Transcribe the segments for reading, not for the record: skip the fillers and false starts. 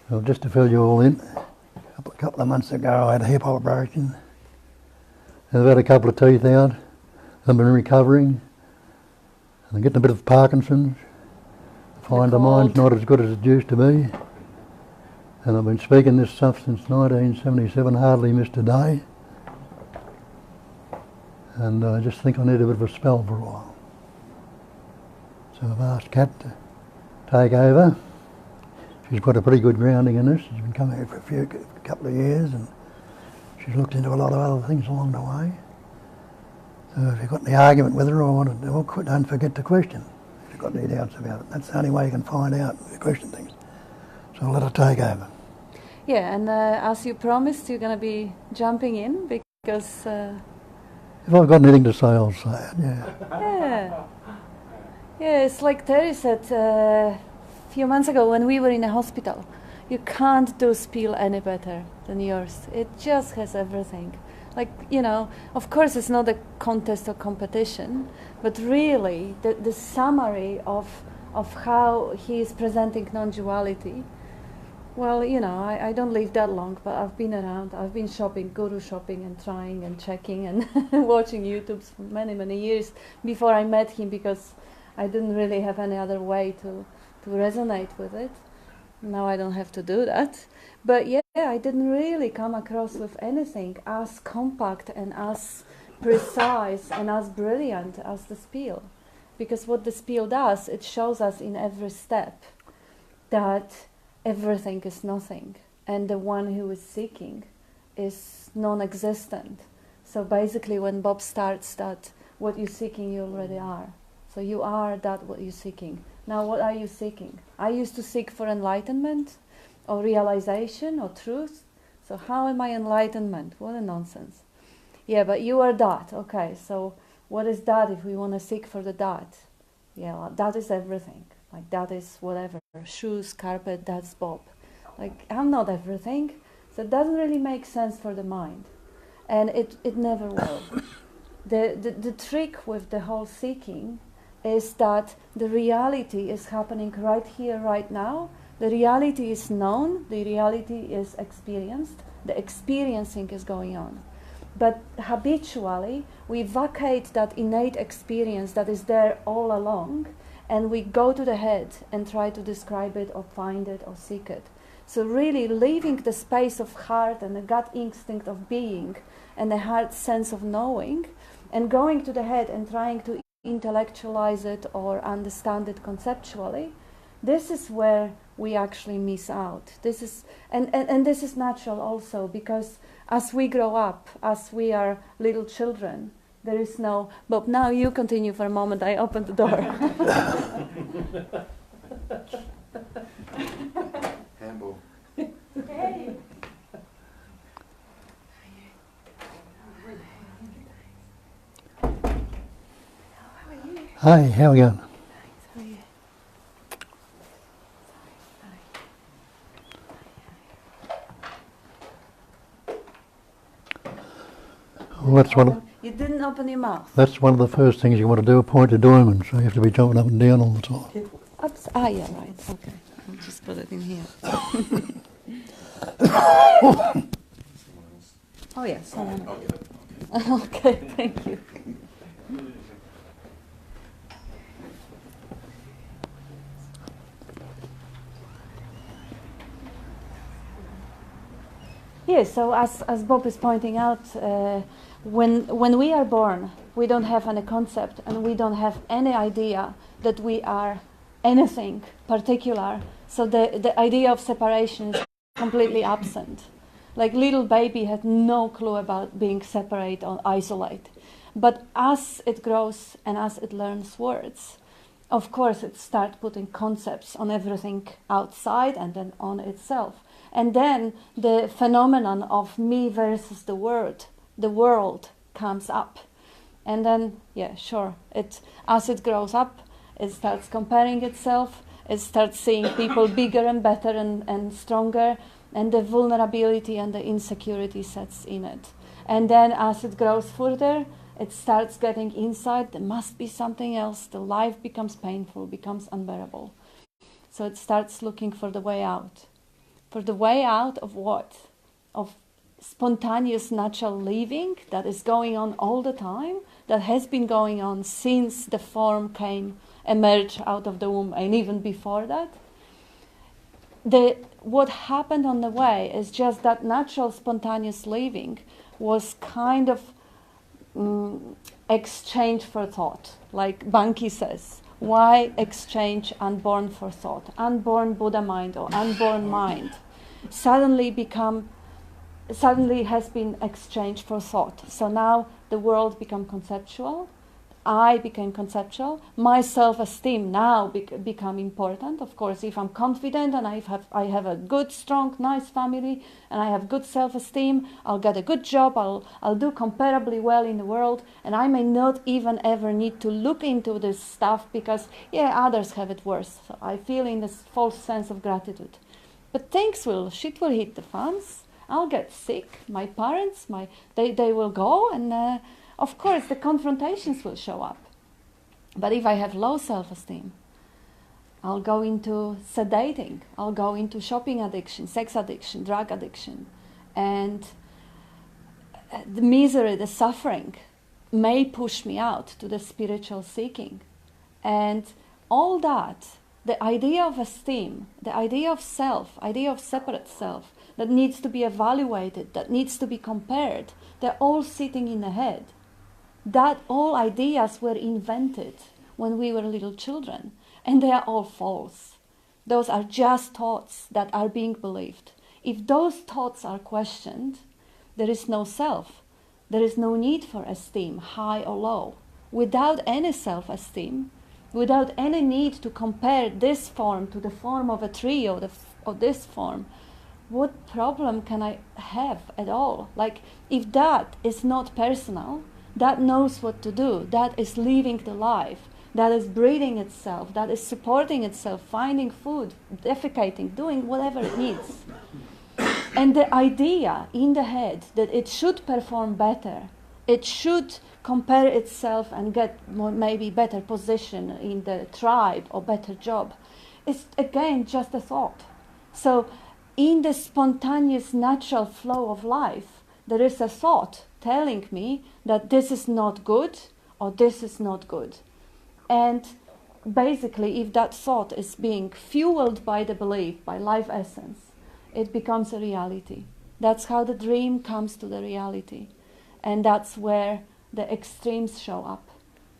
Well, just to fill you all in, a couple of months ago I had a hip operation. I've had a couple of teeth out. I've been recovering. And I'm getting a bit of Parkinson's. I find the mind's not as good as it used to be. And I've been speaking this stuff since 1977, hardly missed a day. And I just think I need a bit of a spell for a while. So I've asked Kat to take over. She's got a pretty good grounding in this. She's been coming here for a couple of years, and she's looked into a lot of other things along the way. So if you've got any argument with her or don't forget to question if you've got any doubts about it. That's the only way you can find out, you question things. So I'll let her take over. Yeah, and as you promised, you're going to be jumping in because... If I've got anything to say, I'll say it, yeah. Yeah, it's like Terry said a few months ago when we were in a hospital. You can't do spiel any better than yours. It just has everything. Like, you know, of course it's not a contest or competition, but really the summary of how he is presenting non-duality, well, you know, I don't live that long, but I've been around. I've been shopping, guru shopping and trying and checking and watching YouTubes for many, many years before I met him, because I didn't really have any other way to resonate with it. Now I don't have to do that. But yeah, I didn't really come across with anything as compact and as precise and as brilliant as the spiel. Because what the spiel does, it shows us in every step that everything is nothing, and the one who is seeking is non-existent. So basically when Bob starts that what you're seeking you already are. So you are that what you're seeking. Now what are you seeking? I used to seek for enlightenment or realization or truth. So how am I enlightenment? What a nonsense. Yeah, but you are that. Okay, so what is that if we want to seek for the that? Yeah, well, that is everything. Like that is whatever. Shoes, carpet, that's Bob. Like I'm not everything. So it doesn't really make sense for the mind. And it never will. The trick with the whole seeking is that the reality is happening right here, right now. The reality is known, the reality is experienced, the experiencing is going on. But habitually, we vacate that innate experience that is there all along, and we go to the head and try to describe it or find it or seek it. So really leaving the space of heart and the gut instinct of being and the heart sense of knowing, and going to the head and trying to intellectualize it or understand it conceptually, this is where we actually miss out. This is and this is natural also, because as we grow up, as we are little children, there is no... Bob, now you continue for a moment. I opened the door. Handball. Hey. Hi, how are we going? Well, that's You didn't open your mouth. That's one of the first things you want to do, point to diamond, so you have to be jumping up and down all the time. Oops. Ah, yeah, right. Okay. I'll just put it in here. Oh, yeah, someone. Okay, thank you. Yes, so as Bob is pointing out, when we are born, we don't have any concept and we don't have any idea that we are anything particular. So the idea of separation is completely absent. Like little baby had no clue about being separate or isolate. But as it grows and as it learns words, of course it starts putting concepts on everything outside and then on itself. And then the phenomenon of me versus the world comes up. And then, yeah, sure, as it grows up, it starts comparing itself, it starts seeing people bigger and better and stronger, and the vulnerability and the insecurity sets in it. And then as it grows further, it starts getting insight, there must be something else, the life becomes painful, becomes unbearable. So it starts looking for the way out. For the way out of what? Of spontaneous natural living that is going on all the time, that has been going on since the form emerged out of the womb, and even before that. What happened on the way is just that natural spontaneous living was kind of exchange for thought. Like Banki says, why exchange unborn for thought? Unborn Buddha mind or unborn mind suddenly has been exchanged for thought. So now the world become conceptual, I became conceptual, my self-esteem now become important. Of course, if I'm confident and I have a good, strong, nice family and I have good self-esteem, I'll get a good job, I'll do comparably well in the world, and I may not even ever need to look into this stuff because, others have it worse. So I feel in this false sense of gratitude. But shit will hit the fans. I'll get sick. My parents, they will go, and of course the confrontations will show up. But if I have low self-esteem, I'll go into sedating. I'll go into shopping addiction, sex addiction, drug addiction, and the misery, the suffering, may push me out to the spiritual seeking, and all that. The idea of esteem, the idea of self, idea of separate self that needs to be evaluated, that needs to be compared, they're all sitting in the head. That all ideas were invented when we were little children, and they are all false. Those are just thoughts that are being believed. If those thoughts are questioned, there is no self. There is no need for esteem, high or low. Without any self-esteem, without any need to compare this form to the form of a tree or this form, what problem can I have at all? Like, if that is not personal, that knows what to do, that is living the life, that is breathing itself, that is supporting itself, finding food, defecating, doing whatever it needs. And the idea in the head that it should perform better, it should compare itself and get maybe better position in the tribe or better job, is again just a thought. So in the spontaneous natural flow of life, there is a thought telling me that this is not good or this is not good. And basically, if that thought is being fueled by the belief, by life essence, it becomes a reality. That's how the dream comes to the reality. And that's where the extremes show up.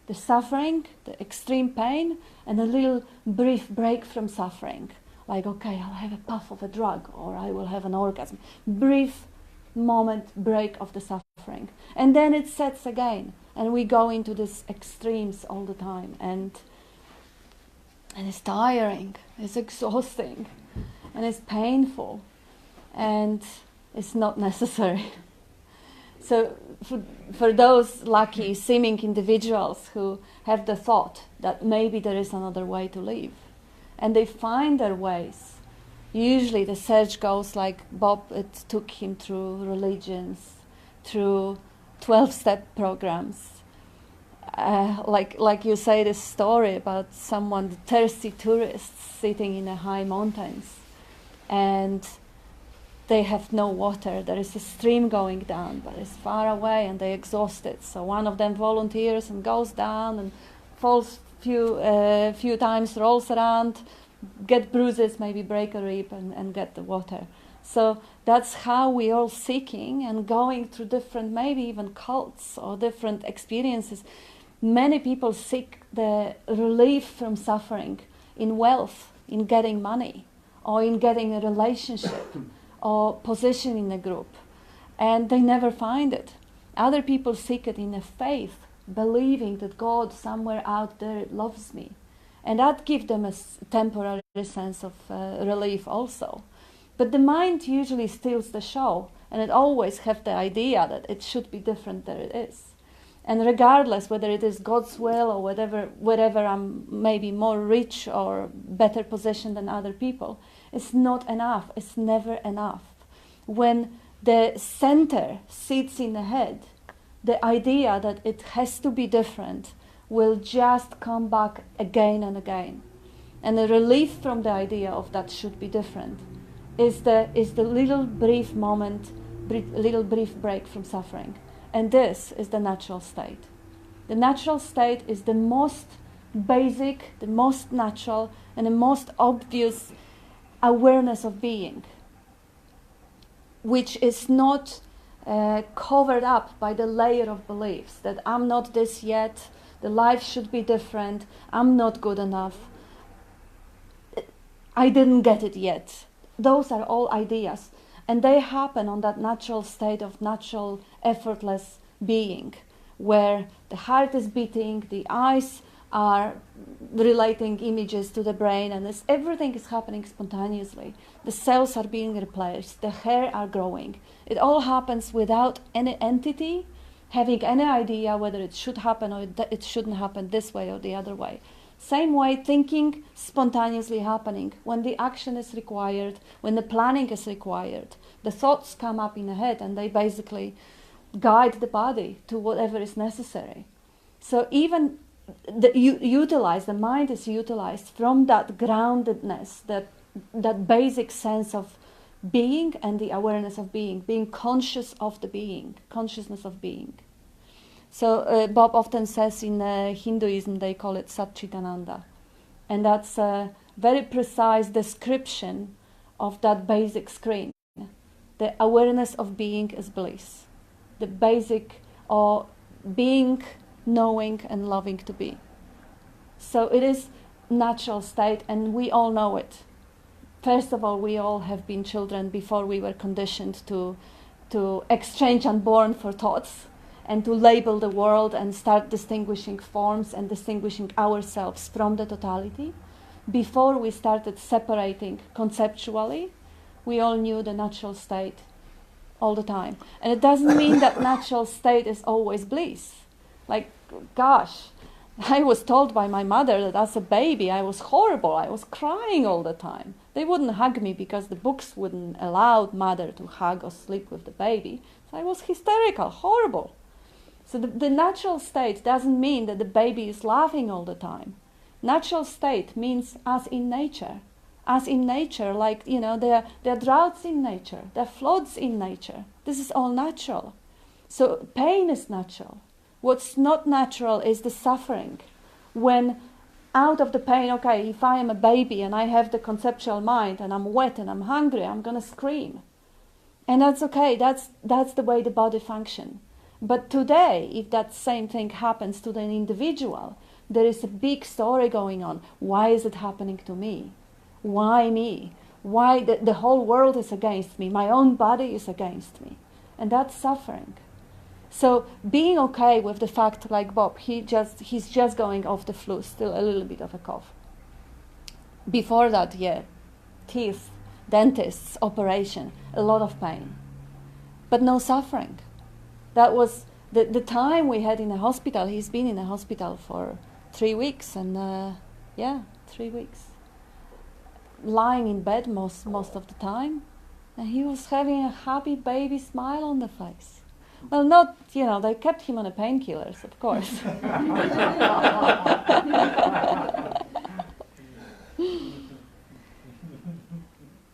The suffering, the extreme pain, and a little brief break from suffering. Like, okay, I'll have a puff of a drug, or I will have an orgasm. Brief moment break of the suffering. And then it sets again. And we go into these extremes all the time. And it's tiring, it's exhausting, and it's painful, and it's not necessary. So for those lucky seeming individuals who have the thought that maybe there is another way to live, and they find their ways, usually the search goes like Bob, it took him through religions, through 12-step programs. Like you say this story about someone, the thirsty tourists sitting in the high mountains, and they have no water. There is a stream going down, but it's far away, and they're exhausted. So one of them volunteers and goes down and falls few times, rolls around, get bruises, maybe break a rib, and get the water. So that's how we all seeking and going through different, maybe even cults or different experiences. Many people seek the relief from suffering in wealth, in getting money, or in getting a relationship, or position in a group, and they never find it. Other people seek it in a faith, believing that God somewhere out there loves me, and that gives them a temporary sense of relief also. But the mind usually steals the show, and it always has the idea that it should be different than it is. And regardless whether it is God's will or whether I'm maybe more rich or better positioned than other people, it's not enough. It's never enough. When the center sits in the head, the idea that it has to be different will just come back again and again. And the relief from the idea of that should be different is the little brief moment, little brief break from suffering. And this is the natural state. The natural state is the most basic, the most natural, and the most obvious awareness of being, which is not covered up by the layer of beliefs that I'm not this yet, the life should be different, I'm not good enough, I didn't get it yet. Those are all ideas, and they happen on that natural state of natural, effortless being, where the heart is beating, the eyes are relating images to the brain, and everything is happening spontaneously. The cells are being replaced, the hair are growing. It all happens without any entity having any idea whether it should happen or it shouldn't happen this way or the other way. Same way, thinking spontaneously happening. When the action is required, when the planning is required, the thoughts come up in the head and they basically guide the body to whatever is necessary. So even the mind is utilized from that groundedness, that basic sense of being and the awareness of being conscious of the being, consciousness of being. So Bob often says in Hinduism they call it Satchitananda, and that's a very precise description of that basic screen. The awareness of being is bliss, the basic or being, knowing and loving to be. So it is natural state, and we all know it. First of all, we all have been children before we were conditioned to exchange unborn for thoughts and to label the world and start distinguishing forms and distinguishing ourselves from the totality. Before we started separating conceptually, we all knew the natural state all the time. And it doesn't mean that natural state is always bliss. Like, gosh, I was told by my mother that as a baby I was horrible. I was crying all the time. They wouldn't hug me because the books wouldn't allow mother to hug or sleep with the baby. So I was hysterical, horrible. So the natural state doesn't mean that the baby is laughing all the time. Natural state means as in nature. As in nature, like, there are droughts in nature, there are floods in nature. This is all natural. So pain is natural. What's not natural is the suffering. When out of the pain, okay, if I am a baby and I have the conceptual mind and I'm wet and I'm hungry, I'm going to scream. And that's okay, that's the way the body functions. But today, if that same thing happens to an individual, there is a big story going on. Why is it happening to me? Why me? Why the whole world is against me? My own body is against me. And that's suffering. So being okay with the fact, like Bob, he's just going off the flu, still a little bit of a cough. Before that, teeth, dentists, operation, a lot of pain. But no suffering. That was the time we had in the hospital. He's been in the hospital for 3 weeks, and 3 weeks. Lying in bed most of the time, and he was having a happy baby smile on the face. Well, not, they kept him on the painkillers, of course.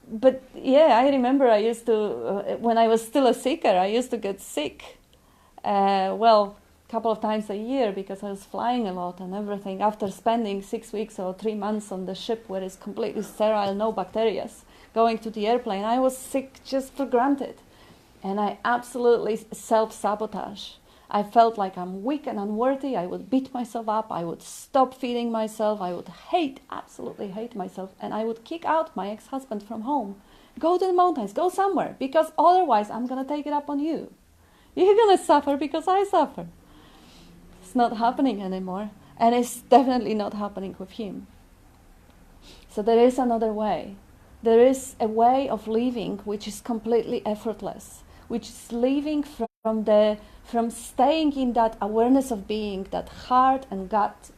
But I remember I used to, when I was still a seeker, I used to get sick. A couple of times a year because I was flying a lot and everything. After spending 6 weeks or 3 months on the ship where it's completely sterile, no bacteria, going to the airplane, I was sick just for granted. And I absolutely self-sabotage. I felt like I'm weak and unworthy. I would beat myself up. I would stop feeding myself. I would absolutely hate myself. And I would kick out my ex-husband from home. Go to the mountains, go somewhere, because otherwise I'm going to take it up on you. You're going to suffer because I suffer. It's not happening anymore. And it's definitely not happening with him. So there is another way. There is a way of living which is completely effortless, which is living from staying in that awareness of being, that heart and gut,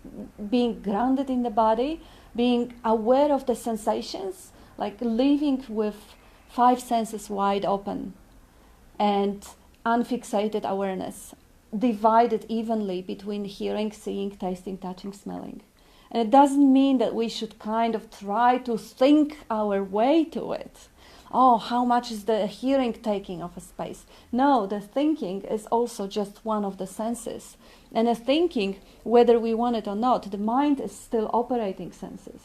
being grounded in the body, being aware of the sensations, like living with 5 senses wide open, and unfixated awareness, divided evenly between hearing, seeing, tasting, touching, smelling. And it doesn't mean that we should kind of try to think our way to it. oh, how much is the hearing taking of a space? No, the thinking is also just one of the senses. And the thinking, whether we want it or not, the mind is still operating senses.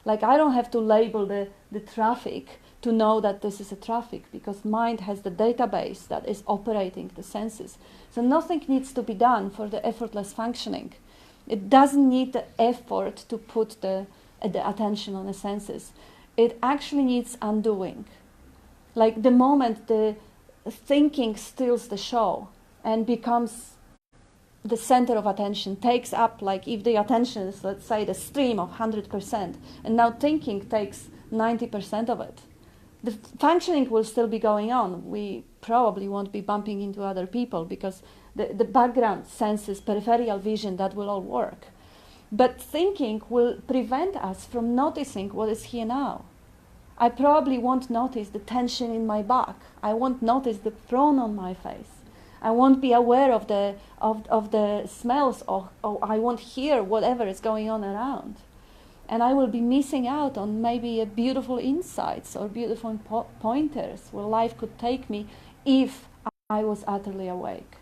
Like I don't have to label the traffic to know that this is a traffic, because mind has the database that is operating the senses. So nothing needs to be done for the effortless functioning. It doesn't need the effort to put the attention on the senses. It actually needs undoing. Like the moment the thinking steals the show and becomes the center of attention, takes up, like if the attention is, let's say, the stream of 100%, and now thinking takes 90% of it, the functioning will still be going on. We probably won't be bumping into other people because the background senses, peripheral vision, that will all work. But thinking will prevent us from noticing what is here now. I probably won't notice the tension in my back. I won't notice the frown on my face. I won't be aware of the smells, or I won't hear whatever is going on around. And I will be missing out on maybe a beautiful insights or beautiful pointers where life could take me if I was utterly awake.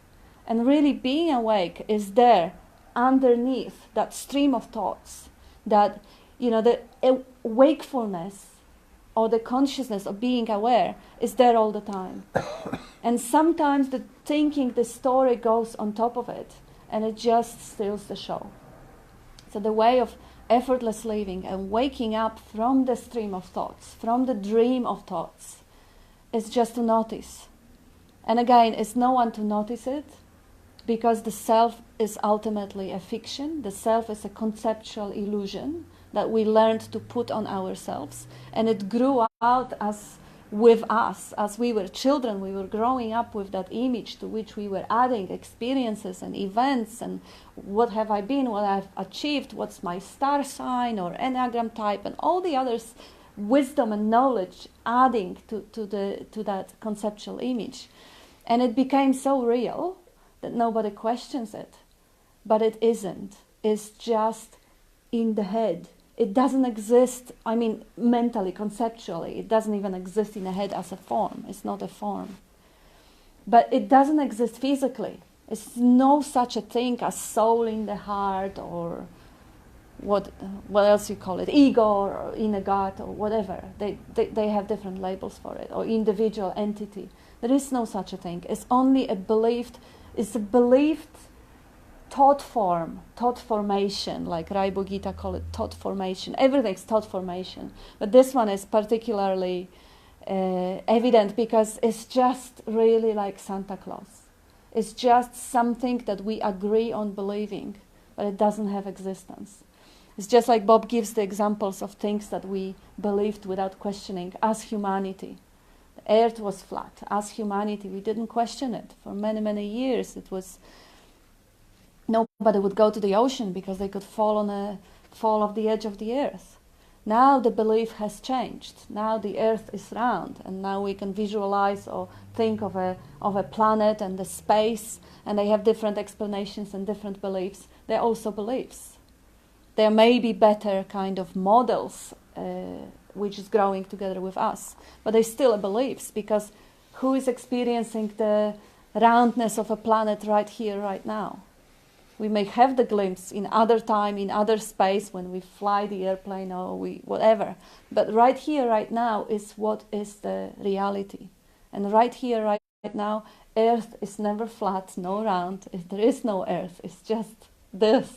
And really being awake is there underneath that stream of thoughts, that, you know, the wakefulness or the consciousness of being aware is there all the time. And sometimes the thinking, the story goes on top of it, and it just steals the show. So the way of effortless living and waking up from the stream of thoughts, from the dream of thoughts, is just to notice. And again, it's no one to notice it, because the self is ultimately a fiction. The self is a conceptual illusion that we learned to put on ourselves, and it grew out with us. As we were children, we were growing up with that image to which we were adding experiences and events, and what have I been, what I've achieved, what's my star sign or enneagram type, and all the others, wisdom and knowledge adding to that conceptual image. And it became so real that nobody questions it. But it isn't. It's just in the head. It doesn't exist, I mean, mentally, conceptually. It doesn't even exist in the head as a form. It's not a form. But it doesn't exist physically. It's no such a thing as soul in the heart, or what else you call it, ego or inner God or whatever. They have different labels for it, or individual entity. There is no such a thing. It's only a believed thought form, thought formation, like Raibo Gita call it thought formation. Everything's thought formation. But this one is particularly evident because it's just really like Santa Claus. It's just something that we agree on believing, but it doesn't have existence. It's just like Bob gives the examples of things that we believed without questioning as humanity. The earth was flat. As humanity, we didn't question it. For many, many years, it was... Nobody would go to the ocean because they could fall off the edge of the earth. Now the belief has changed. Now the earth is round, and now we can visualize or think of a planet and the space, and they have different explanations and different beliefs. They're also beliefs. There may be better kind of models which is growing together with us, but they're still beliefs, because who is experiencing the roundness of a planet right here, right now? We may have the glimpse in other time, in other space, when we fly the airplane or whatever. But right here, right now, is what is the reality. And right here, right now, Earth is never flat, no round. There is no Earth. It's just this.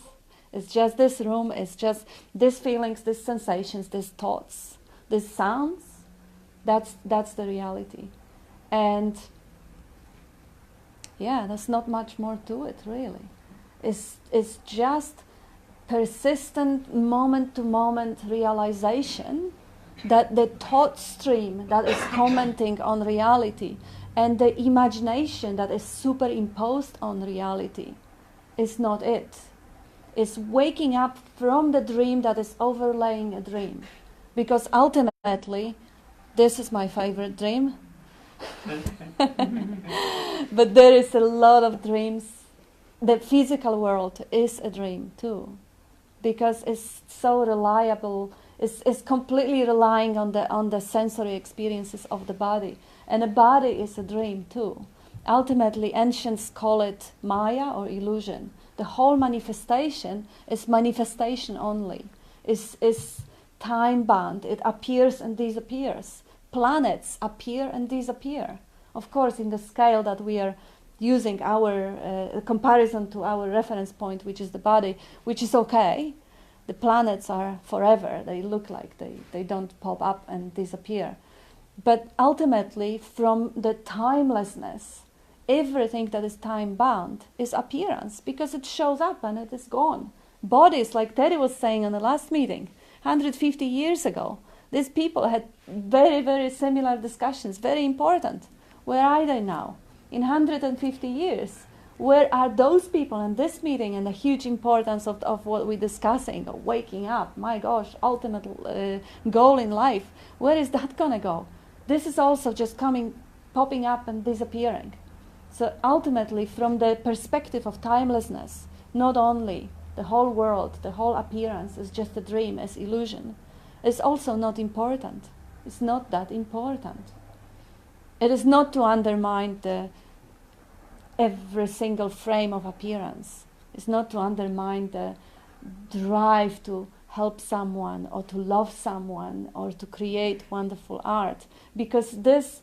It's just this room. It's just these feelings, these sensations, these thoughts, these sounds. That's the reality. And yeah, there's not much more to it, really. It's just persistent moment-to-moment realization that the thought stream that is commenting on reality and the imagination that is superimposed on reality is not it. It's waking up from the dream that is overlaying a dream. Because ultimately, this is my favorite dream. But there is a lot of dreams. The physical world is a dream too, because it's so reliable Is completely relying on the sensory experiences of the body. And a body is a dream too. Ultimately, ancients call it Maya or illusion. The whole manifestation is manifestation only. Is time bound. It appears and disappears. Planets appear and disappear. Of course, in the scale that we are using, our comparison to our reference point, which is the body, which is okay. The planets are forever. They look like they don't pop up and disappear. But ultimately, from the timelessness, everything that is time-bound is appearance, because it shows up and it is gone. Bodies, like Terry was saying in the last meeting, 150 years ago, these people had very, very similar discussions, very important. Where are they now? In 150 years, where are those people in this meeting, and the huge importance of what we're discussing, of waking up, my gosh, ultimate goal in life, where is that going to go? This is also just popping up and disappearing. So ultimately, from the perspective of timelessness, not only the whole world, the whole appearance is just a dream, is illusion, it's also not important. It's not that important. It is not to undermine every single frame of appearance. It's not to undermine the drive to help someone or to love someone or to create wonderful art, because this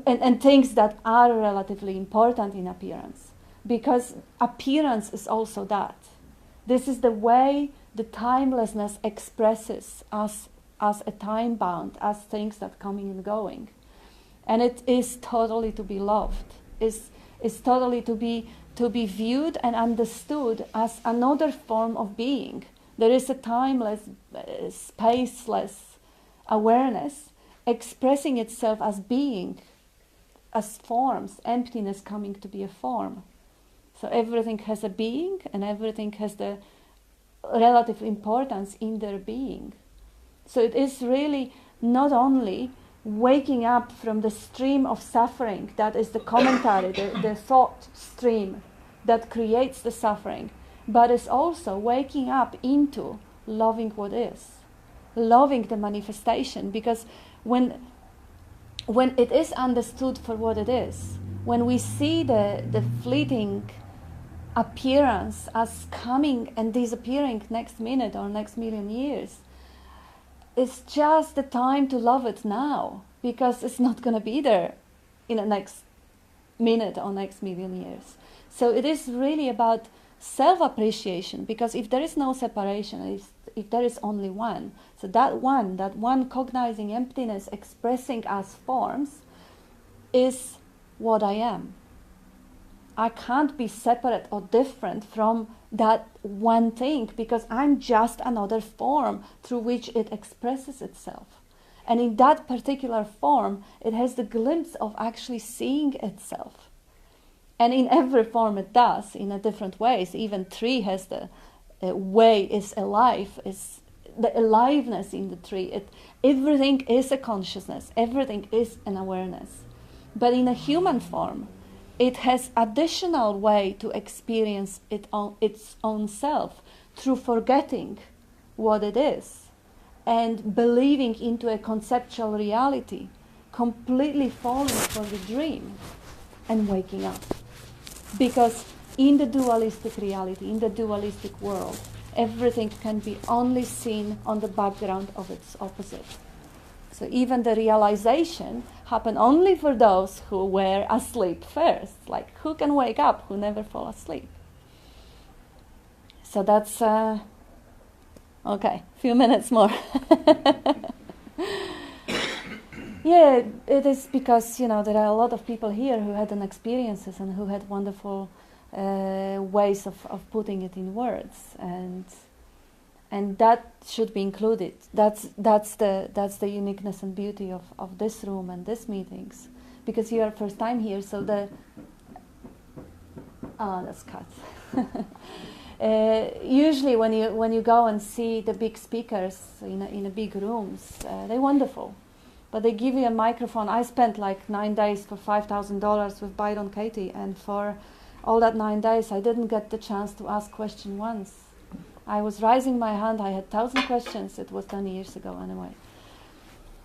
and things that are relatively important in appearance, because appearance is also that. This is the way the timelessness expresses us as a time bound, as things that coming and going. And it is totally to be loved, is totally to be viewed and understood as another form of being. There is a timeless, spaceless awareness expressing itself as being, as forms, emptiness coming to be a form. So everything has a being, and everything has the relative importance in their being. So it is really not only waking up from the stream of suffering that is the commentary, the thought stream that creates the suffering, but it's also waking up into loving what is, loving the manifestation, because when it is understood for what it is, when we see the fleeting appearance as coming and disappearing next minute or next million years, it's just the time to love it now, because it's not going to be there in the next minute or next million years. So it is really about self-appreciation, because if there is no separation, if there is only one, so that one cognizing emptiness expressing as forms is what I am. I can't be separate or different from that one thing, because I'm just another form through which it expresses itself. And in that particular form, it has the glimpse of actually seeing itself. And in every form it does, in a different ways. Even tree has the way is alive, is the aliveness in the tree. Everything is a consciousness, everything is an awareness. But in a human form, it has additional way to experience its own self through forgetting what it is and believing into a conceptual reality, completely falling for the dream and waking up. Because in the dualistic reality, in the dualistic world, everything can be only seen on the background of its opposite. So even the realization happened only for those who were asleep first. Like, who can wake up, who never fall asleep? So that's, okay, few minutes more. Yeah, it is because, there are a lot of people here who had an experiences and who had wonderful ways of putting it in words. And that should be included. That's the uniqueness and beauty of this room and these meetings, because you are first time here. So that's cut. Usually, when you go and see the big speakers in a big rooms, they're wonderful, but they give you a microphone. I spent like 9 days for $5,000 with Byron Katie, and for all that 9 days, I didn't get the chance to ask question once. I was raising my hand, I had 1,000 questions, it was 10 years ago anyway.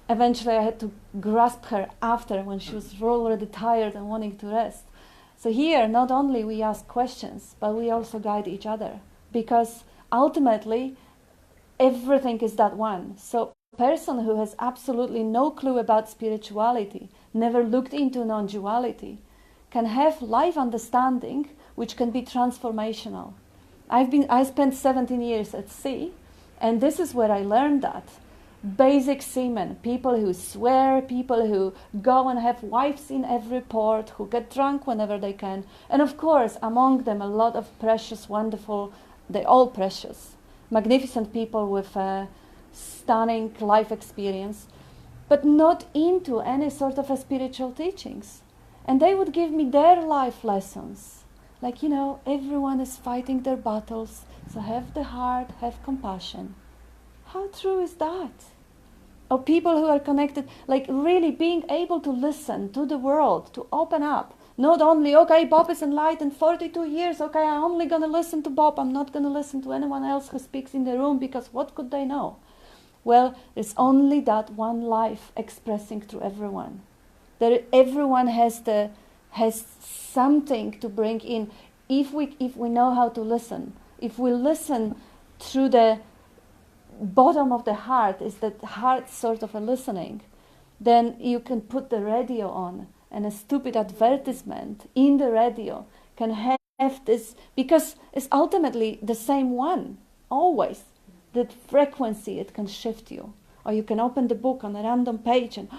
Eventually I had to grasp her after, when she was already tired and wanting to rest. So here, not only we ask questions, but we also guide each other. Because ultimately, everything is that one. So a person who has absolutely no clue about spirituality, never looked into non-duality, can have life understanding which can be transformational. I spent 17 years at sea, and this is where I learned that. Basic seamen, people who swear, people who go and have wives in every port, who get drunk whenever they can, and of course among them a lot of precious, wonderful, they're all precious, magnificent people with a stunning life experience, but not into any sort of a spiritual teachings. And they would give me their life lessons. Like, everyone is fighting their battles, so have the heart, have compassion. How true is that? Or people who are connected, like really being able to listen to the world, to open up. Not only, okay, Bob is enlightened 42 years, okay, I'm only going to listen to Bob, I'm not going to listen to anyone else who speaks in the room, because what could they know? Well, there's only that one life expressing through everyone. Everyone has something to bring in. If we know how to listen, if we listen through the bottom of the heart, is that heart sort of a listening, then you can put the radio on, and a stupid advertisement in the radio can have this, because it's ultimately the same one, always. That frequency, it can shift you. Or you can open the book on a random page, and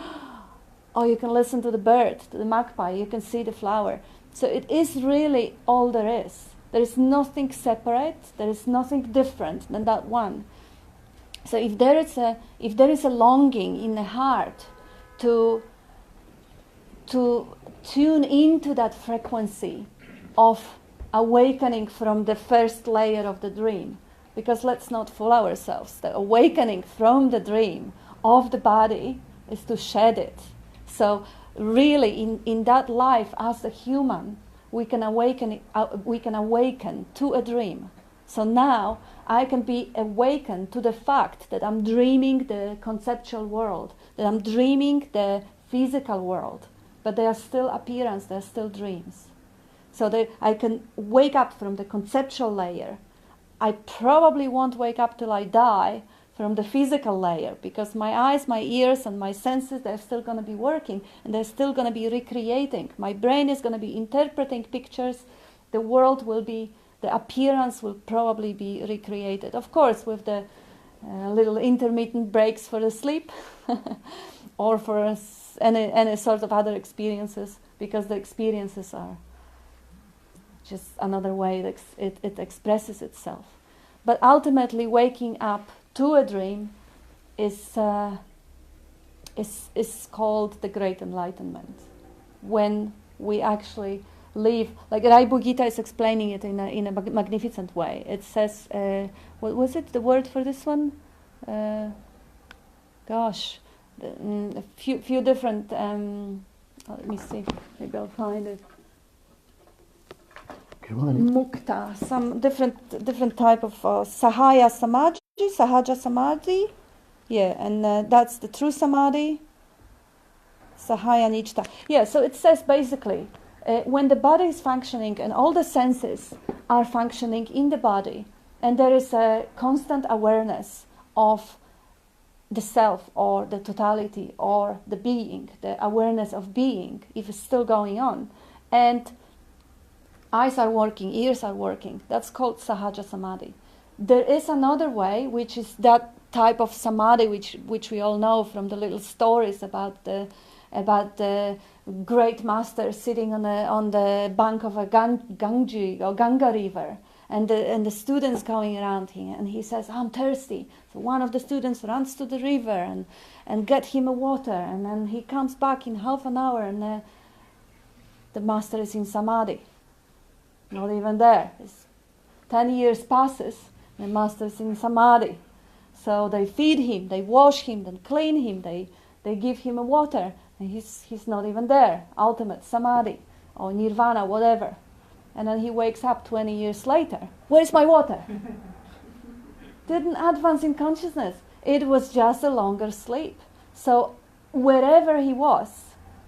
or you can listen to the bird, to the magpie, you can see the flower. So it is really all there is. There is nothing separate, there is nothing different than that one. So if there is a longing in the heart to tune into that frequency of awakening from the first layer of the dream, because let's not fool ourselves, the awakening from the dream of the body is to shed it. So really in that life as a human, we can awaken to a dream. So now I can be awakened to the fact that I'm dreaming the conceptual world, that I'm dreaming the physical world, but they are still appearance, they are still dreams. So that I can wake up from the conceptual layer. I probably won't wake up till I die from the physical layer, because my eyes, my ears, and my senses, they're still going to be working, and they're still going to be recreating. My brain is going to be interpreting pictures. The world will be, the appearance will probably be recreated. Of course, with the little intermittent breaks for the sleep, or for any sort of other experiences, because the experiences are just another way it expresses itself. But ultimately, waking up to a dream is called the Great Enlightenment. When we actually live, like Raibu Gita is explaining it in a magnificent way. It says, what was it, the word for this one? A few different, let me see, maybe I'll find it. Mukta, some different type of Sahaja Samadhi, yeah, and that's the true Samadhi, Sahaya Nijta. Yeah, so it says basically, when the body is functioning and all the senses are functioning in the body, and there is a constant awareness of the self or the totality or the being, the awareness of being, if it's still going on, and eyes are working, ears are working. That's called Sahaja Samadhi. There is another way, which is that type of Samadhi, which we all know from the little stories about the great master sitting on the bank of a Ganges or Ganga river, and the students going around him, and he says, "I'm thirsty." So one of the students runs to the river and get him a water, and then he comes back in half an hour, and the master is in Samadhi. Not even there. 10 years passes, the master's in Samadhi. So they feed him, they wash him, then clean him, they give him a water, and he's not even there. Ultimate Samadhi or Nirvana, whatever. And then he wakes up 20 years later. Where's my water? didn't advance in consciousness. It was just a longer sleep. So wherever he was,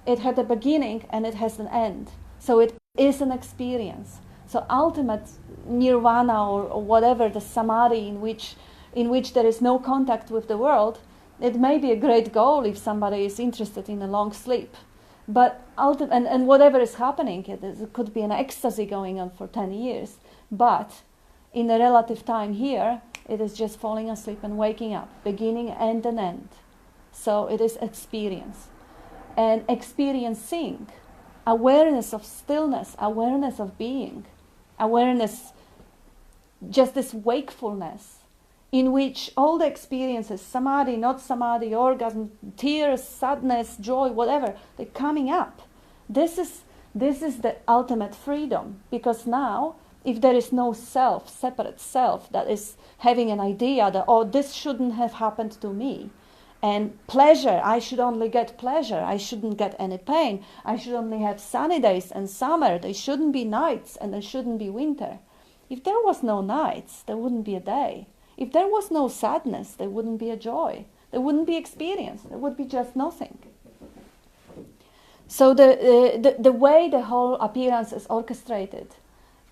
it had a beginning and it has an end. So it is an experience. So ultimate nirvana or whatever, the samadhi in which there is no contact with the world, it may be a great goal if somebody is interested in a long sleep. But and whatever is happening, it could be an ecstasy going on for 10 years. But in a relative time here, it is just falling asleep and waking up, beginning and an end. So it is experience. And experiencing, awareness of stillness, awareness of being, awareness, just this wakefulness, in which all the experiences, samadhi, not samadhi, orgasm, tears, sadness, joy, whatever, they're coming up. This is the ultimate freedom, because now, if there is no self, separate self, that is having an idea that, oh, this shouldn't have happened to me, and pleasure, I should only get pleasure, I shouldn't get any pain, I should only have sunny days and summer, there shouldn't be nights and there shouldn't be winter. If there was no nights, there wouldn't be a day. If there was no sadness, there wouldn't be a joy. There wouldn't be experience. There would be just nothing. So the way the whole appearance is orchestrated,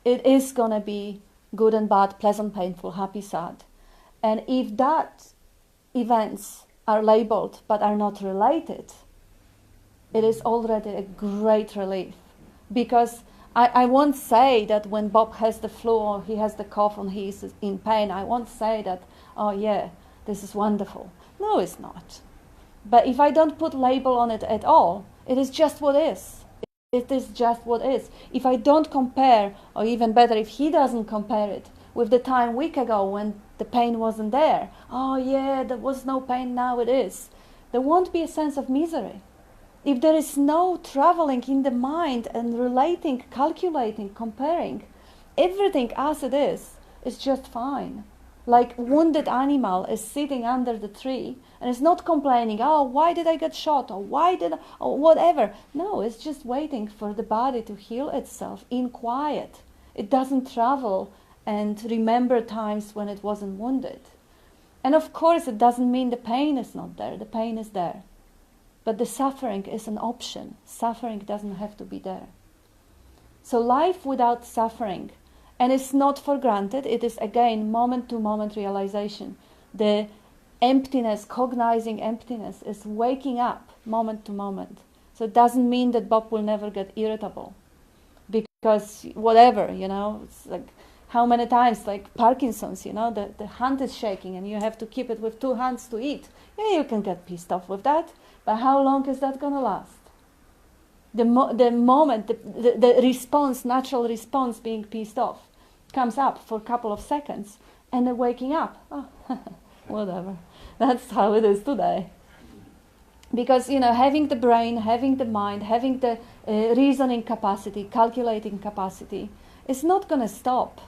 it is going to be good and bad, pleasant, painful, happy, sad. And if that events are labeled but are not related, it is already a great relief. Because I won't say that when Bob has the flu or he has the cough and he is in pain, I won't say that, oh yeah, this is wonderful. No, it's not. But if I don't put label on it at all, it is just what is. It is just what is. If I don't compare, or even better, if he doesn't compare it with the time a week ago when the pain wasn't there, oh yeah, there was no pain, now it is, there won't be a sense of misery. If there is no traveling in the mind and relating, calculating, comparing, everything as it is just fine. Like wounded animal is sitting under the tree and is not complaining, oh, why did I get shot, or why did I, or whatever. No, it's just waiting for the body to heal itself in quiet. It doesn't travel and remember times when it wasn't wounded. And of course, it doesn't mean the pain is not there. The pain is there. But the suffering is an option. Suffering doesn't have to be there. So life without suffering, and it's not for granted, it is again moment-to-moment realization. The emptiness, cognizing emptiness, is waking up moment to moment. So it doesn't mean that Bob will never get irritable. Because whatever, it's like how many times, like Parkinson's, the hand is shaking and you have to keep it with 2 hands to eat. Yeah, you can get pissed off with that. But how long is that going to last? The moment, the response, natural response, being pissed off, comes up for a couple of seconds, and then waking up. Oh, whatever. That's how it is today. Because, having the brain, having the mind, having the reasoning capacity, calculating capacity, is not going to stop.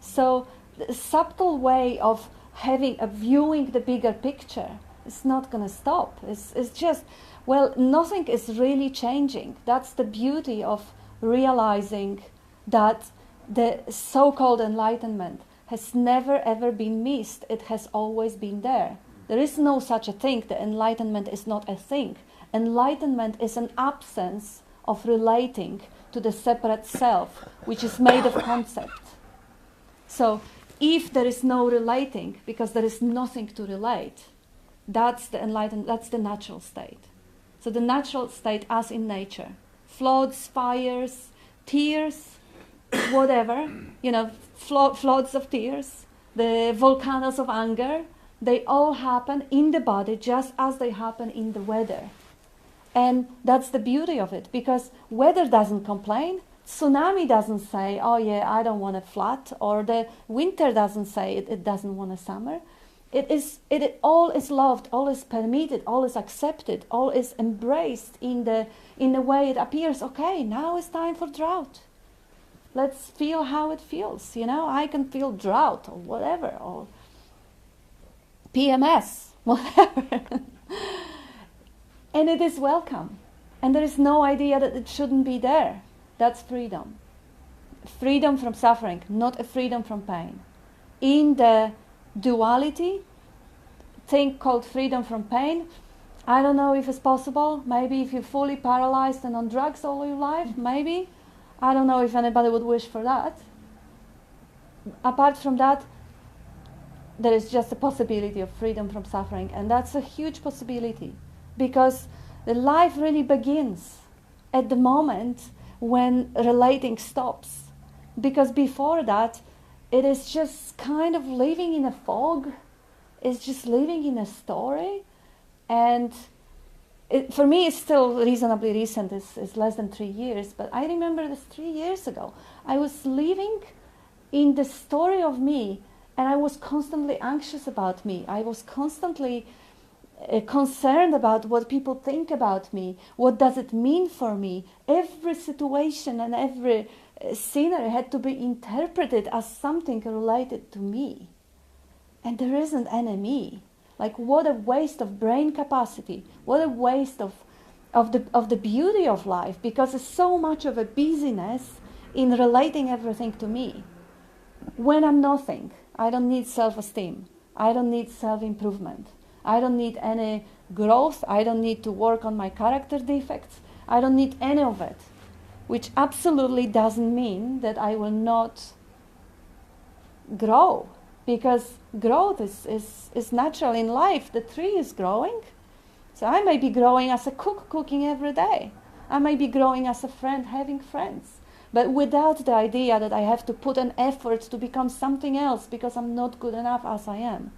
So the subtle way of viewing the bigger picture, it's not going to stop. It's just, nothing is really changing. That's the beauty of realizing that the so-called enlightenment has never ever been missed. It has always been there. There is no such a thing. The enlightenment is not a thing. Enlightenment is an absence of relating to the separate self, which is made of concept. So if there is no relating, because there is nothing to relate, that's the enlightenment, that's the natural state. So the natural state, as in nature, floods, fires, tears, whatever, floods of tears, the volcanoes of anger, they all happen in the body just as they happen in the weather. And that's the beauty of it, because weather doesn't complain, tsunami doesn't say, oh yeah, I don't want a flood, or the winter doesn't say it doesn't want a summer. It all is loved, all is permitted, all is accepted, all is embraced in the way it appears. Okay, now it's time for drought. Let's feel how it feels. I can feel drought or whatever, or PMS, whatever. And it is welcome. And there is no idea that it shouldn't be there. That's freedom. Freedom from suffering, not a freedom from pain. In the duality thing called freedom from pain. I don't know if it's possible. Maybe if you're fully paralyzed and on drugs all your life, maybe. I don't know if anybody would wish for that. Apart from that, there is just a possibility of freedom from suffering, and that's a huge possibility, because the life really begins at the moment when relating stops. Because before that, it is just kind of living in a fog. It's just living in a story. And for me, it's still reasonably recent. It's less than 3 years. But I remember this 3 years ago. I was living in the story of me, and I was constantly anxious about me. I was constantly concerned about what people think about me. What does it mean for me? Every situation and every scenery had to be interpreted as something related to me. And there isn't any me. Like, what a waste of brain capacity. What a waste of the beauty of life, because there's so much of a busyness in relating everything to me. When I'm nothing, I don't need self-esteem. I don't need self-improvement. I don't need any growth. I don't need to work on my character defects. I don't need any of it. Which absolutely doesn't mean that I will not grow. Because growth is natural in life. The tree is growing. So I may be growing as a cook, cooking every day. I may be growing as a friend, having friends. But without the idea that I have to put an effort to become something else because I'm not good enough as I am.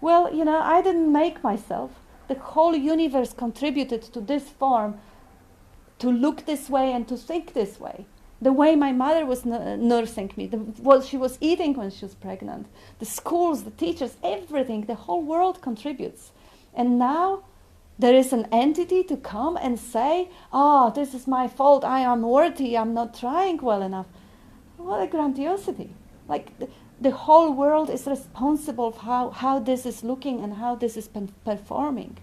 Well, I didn't make myself. The whole universe contributed to this form to look this way and to think this way. The way my mother was nursing me, what she was eating when she was pregnant, the schools, the teachers, everything, the whole world contributes. And now there is an entity to come and say, this is my fault, I am worthy, I'm not trying well enough. What a grandiosity. Like, the whole world is responsible for how this is looking and how this is performing.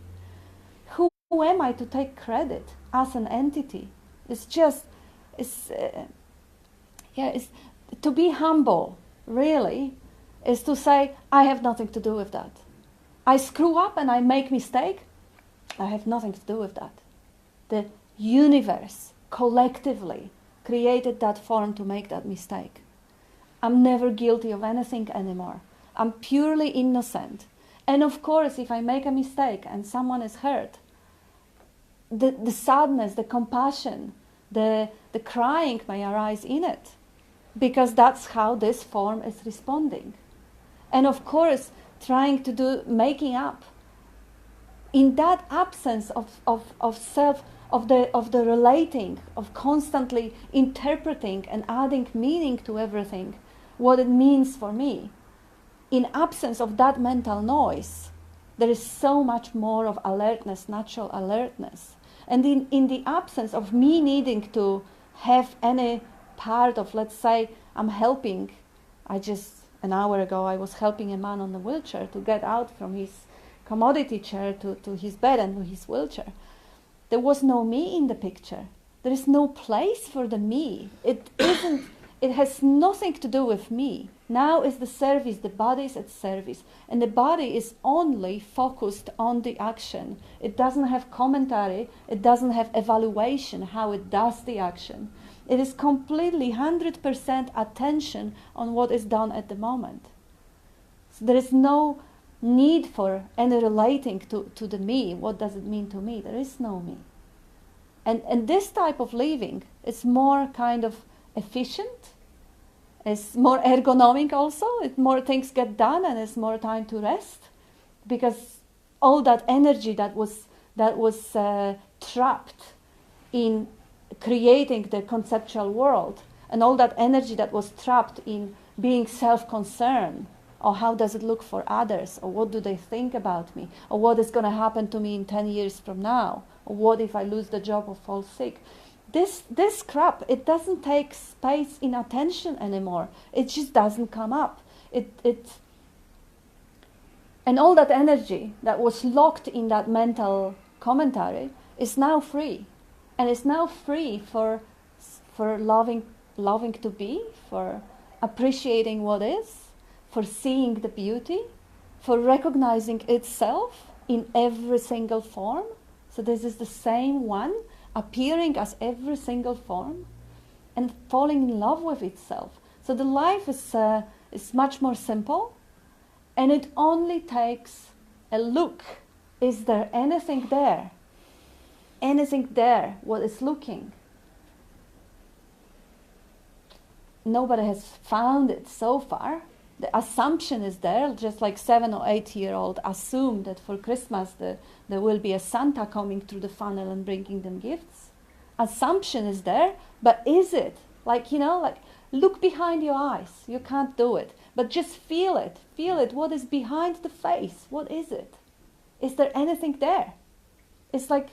Who am I to take credit as an entity? It's just, to be humble, really, is to say, I have nothing to do with that. I screw up and I make mistake. I have nothing to do with that. The universe collectively created that form to make that mistake. I'm never guilty of anything anymore. I'm purely innocent. And of course, if I make a mistake and someone is hurt, the sadness, the compassion, the crying may arise in it, because that's how this form is responding. And of course, trying to making up. In that absence of self, of the relating, of constantly interpreting and adding meaning to everything, what it means for me, in absence of that mental noise, there is so much more of alertness, natural alertness. And in the absence of me needing to have any part of, let's say, I'm helping, an hour ago, I was helping a man on a wheelchair to get out from his commodity chair to his bed and to his wheelchair. There was no me in the picture. There is no place for the me. It has nothing to do with me. Now is the service, the body is at service. And the body is only focused on the action. It doesn't have commentary, it doesn't have evaluation how it does the action. It is completely 100% attention on what is done at the moment. So there is no need for any relating to the me. What does it mean to me? There is no me. And this type of living is more kind of efficient, it's more ergonomic also, more things get done and it's more time to rest, because all that energy that was trapped in creating the conceptual world, and all that energy that was trapped in being self-concerned, or how does it look for others, or what do they think about me, or what is going to happen to me in 10 years from now, or what if I lose the job or fall sick. This crap, it doesn't take space in attention anymore. It just doesn't come up. And all that energy that was locked in that mental commentary is now free. And it's now free for loving to be, for appreciating what is, for seeing the beauty, for recognizing itself in every single form. So this is the same one appearing as every single form and falling in love with itself. So the life is much more simple, and it only takes a look. Is there anything there? Anything there? What is looking? Nobody has found it so far. The assumption is there, just like 7 or 8 year old assume that for Christmas there will be a Santa coming through the funnel and bringing them gifts. Assumption is there, but is it? Like, look behind your eyes. You can't do it, but just feel it. Feel it. What is behind the face? What is it? Is there anything there? It's like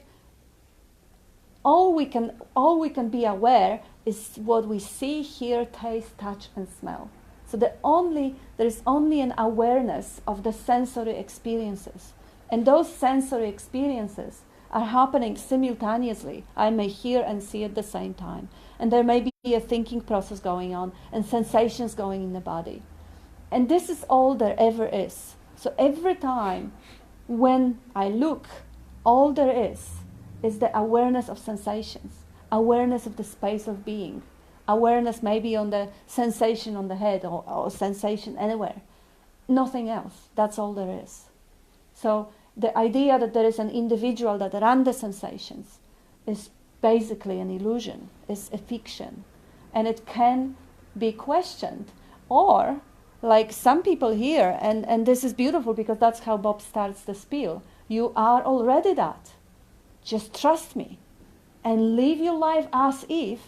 all we can be aware is what we see, hear, taste, touch, and smell. So there is only an awareness of the sensory experiences. And those sensory experiences are happening simultaneously. I may hear and see at the same time. And there may be a thinking process going on and sensations going in the body. And this is all there ever is. So every time when I look, all there is the awareness of sensations, awareness of the space of being, awareness maybe on the sensation on the head or sensation anywhere. Nothing else. That's all there is. So the idea that there is an individual that runs the sensations is basically an illusion, is a fiction. And it can be questioned. Or, like some people here, and this is beautiful because that's how Bob starts the spiel, you are already that. Just trust me and live your life as if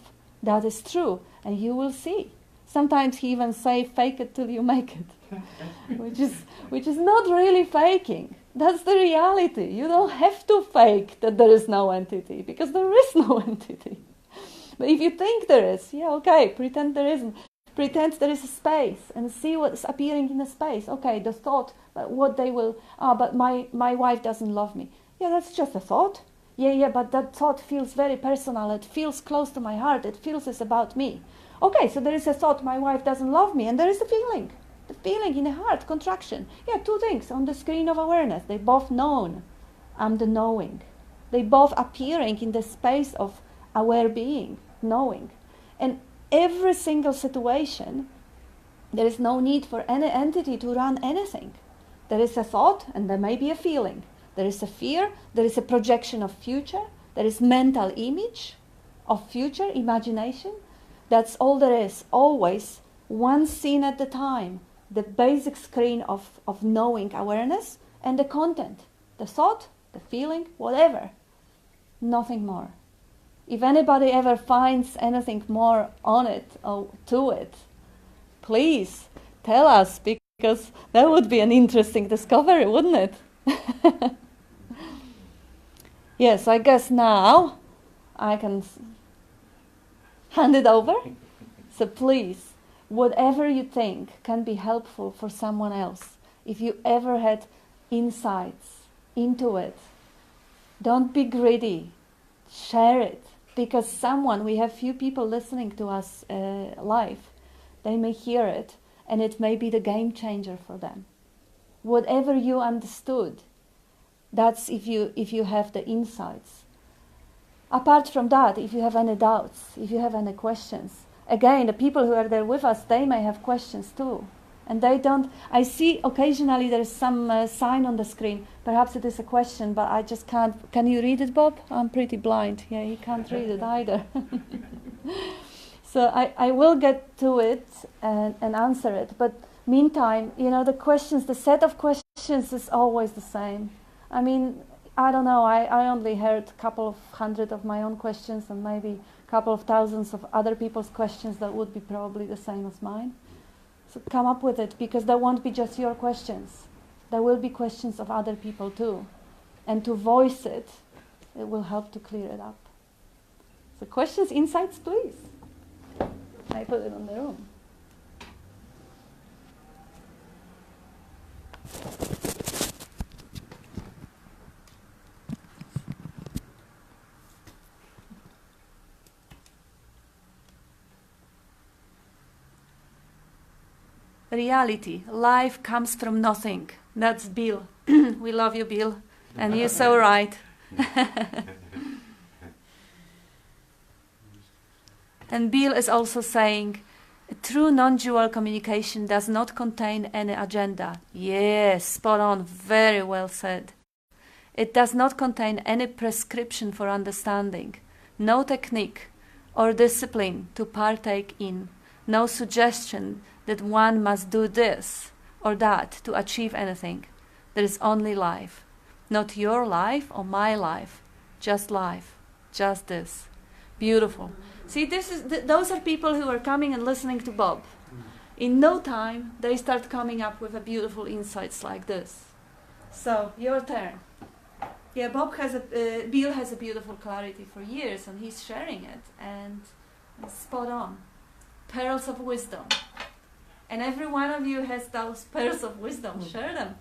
that is true, and you will see. Sometimes he even say, fake it till you make it, which is not really faking. That's the reality. You don't have to fake that there is no entity, because there is no entity. But if you think there is, yeah, okay, pretend there isn't. Pretend there is a space and see what's appearing in the space. Okay, the thought, but what they will, but my wife doesn't love me. Yeah, that's just a thought. Yeah, but that thought feels very personal. It feels close to my heart. It feels it's about me. Okay, so there is a thought, my wife doesn't love me, and there is a feeling. The feeling in the heart, contraction. Yeah, two things on the screen of awareness. They both known. I'm the knowing. They both appearing in the space of aware being, knowing. And every single situation, there is no need for any entity to run anything. There is a thought, and there may be a feeling. There is a fear, there is a projection of future, there is mental image of future, imagination. That's all there is, always, one scene at a time, the basic screen of knowing awareness and the content, the thought, the feeling, whatever, nothing more. If anybody ever finds anything more on it or to it, please tell us, because that would be an interesting discovery, wouldn't it? Yes, I guess now I can hand it over. So please, whatever you think can be helpful for someone else, if you ever had insights into it, don't be greedy. Share it, because we have few people listening to us live. They may hear it, and it may be the game changer for them. Whatever you understood, that's if you have the insights. Apart from that, if you have any doubts, if you have any questions, again, the people who are there with us, they may have questions too. And they don't, I see occasionally there is some sign on the screen. Perhaps it is a question, but I just can't. Can you read it, Bob? I'm pretty blind. Yeah, he can't read it either. So I will get to it and answer it. But meantime, the questions, the set of questions is always the same. I mean, I don't know, I only heard a couple of hundred of my own questions and maybe a couple of thousands of other people's questions that would be probably the same as mine. So come up with it, because there won't be just your questions. There will be questions of other people too. And to voice it, it will help to clear it up. So questions, insights, please. I put it on the room. Reality. Life comes from nothing. That's Bill. We love you, Bill. And you're so right. And Bill is also saying, true non-dual communication does not contain any agenda. Yes, spot on, very well said. It does not contain any prescription for understanding, no technique or discipline to partake in, no suggestion that one must do this or that to achieve anything. There is only life. Not your life or my life, just life, just this. Beautiful. See, those are people who are coming and listening to Bob. In no time, they start coming up with a beautiful insights like this. So, your turn. Yeah, Bill has a beautiful clarity for years, and he's sharing it, and it's spot on. Pearls of wisdom. And every one of you has those pearls of wisdom. Share them.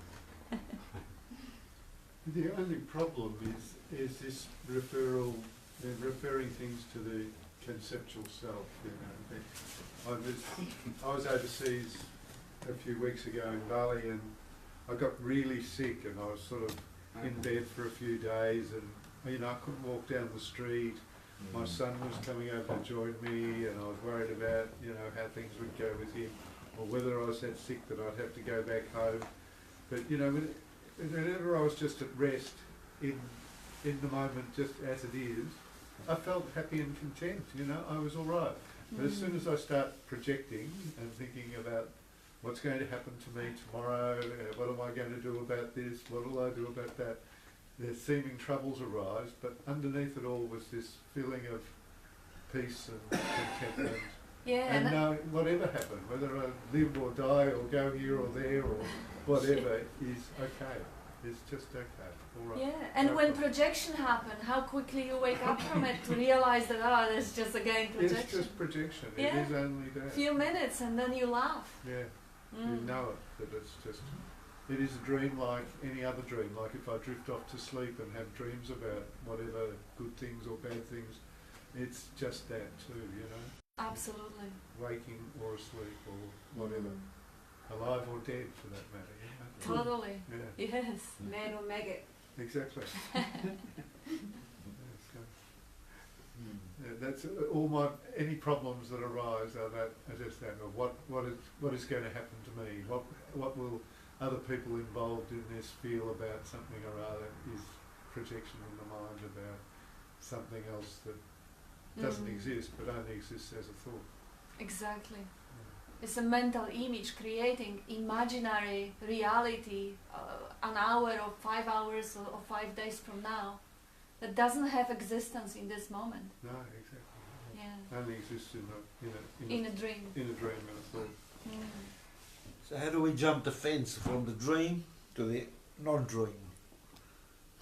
The only problem is this referring things to the conceptual self. You know, I was overseas a few weeks ago in Bali, and I got really sick, and I was sort of in bed for a few days, and you know, I couldn't walk down the street. My son was coming over to join me, and I was worried about, you know, how things would go with him, or whether I was that sick that I'd have to go back home. But you know, whenever I was just at rest in the moment, just as it is, I felt happy and content. You know, I was all right. But as soon as I start projecting and thinking about what's going to happen to me tomorrow, what am I going to do about this, what will I do about that, the seeming troubles arise, but underneath it all was this feeling of peace and contentment. Yeah, and whatever happened, whether I live or die or go here or there or whatever, is okay. It's just okay. All right. Yeah, and when projection happens, how quickly you wake up from it to realize that, it's just again projection. It's just projection. Yeah. It is only that. Few minutes and then you laugh. Yeah. You know it, that it's just, it is a dream like any other dream. Like if I drift off to sleep and have dreams about whatever, good things or bad things, it's just that too, you know. Absolutely. Waking or asleep or whatever. Alive or dead for that matter. Yeah. Totally. Yeah. Yes. Man or maggot. Exactly. That's all any problems that arise are just that. Or what is going to happen to me? What will other people involved in this feel about something or other? Is projection in the mind about something else that doesn't exist but only exists as a thought. Exactly. It's a mental image creating imaginary reality an hour or 5 hours or 5 days from now that doesn't have existence in this moment. No, exactly. Yeah. Only exists in a dream. In a dream and a thought. So how do we jump the fence from the dream to the non-dream?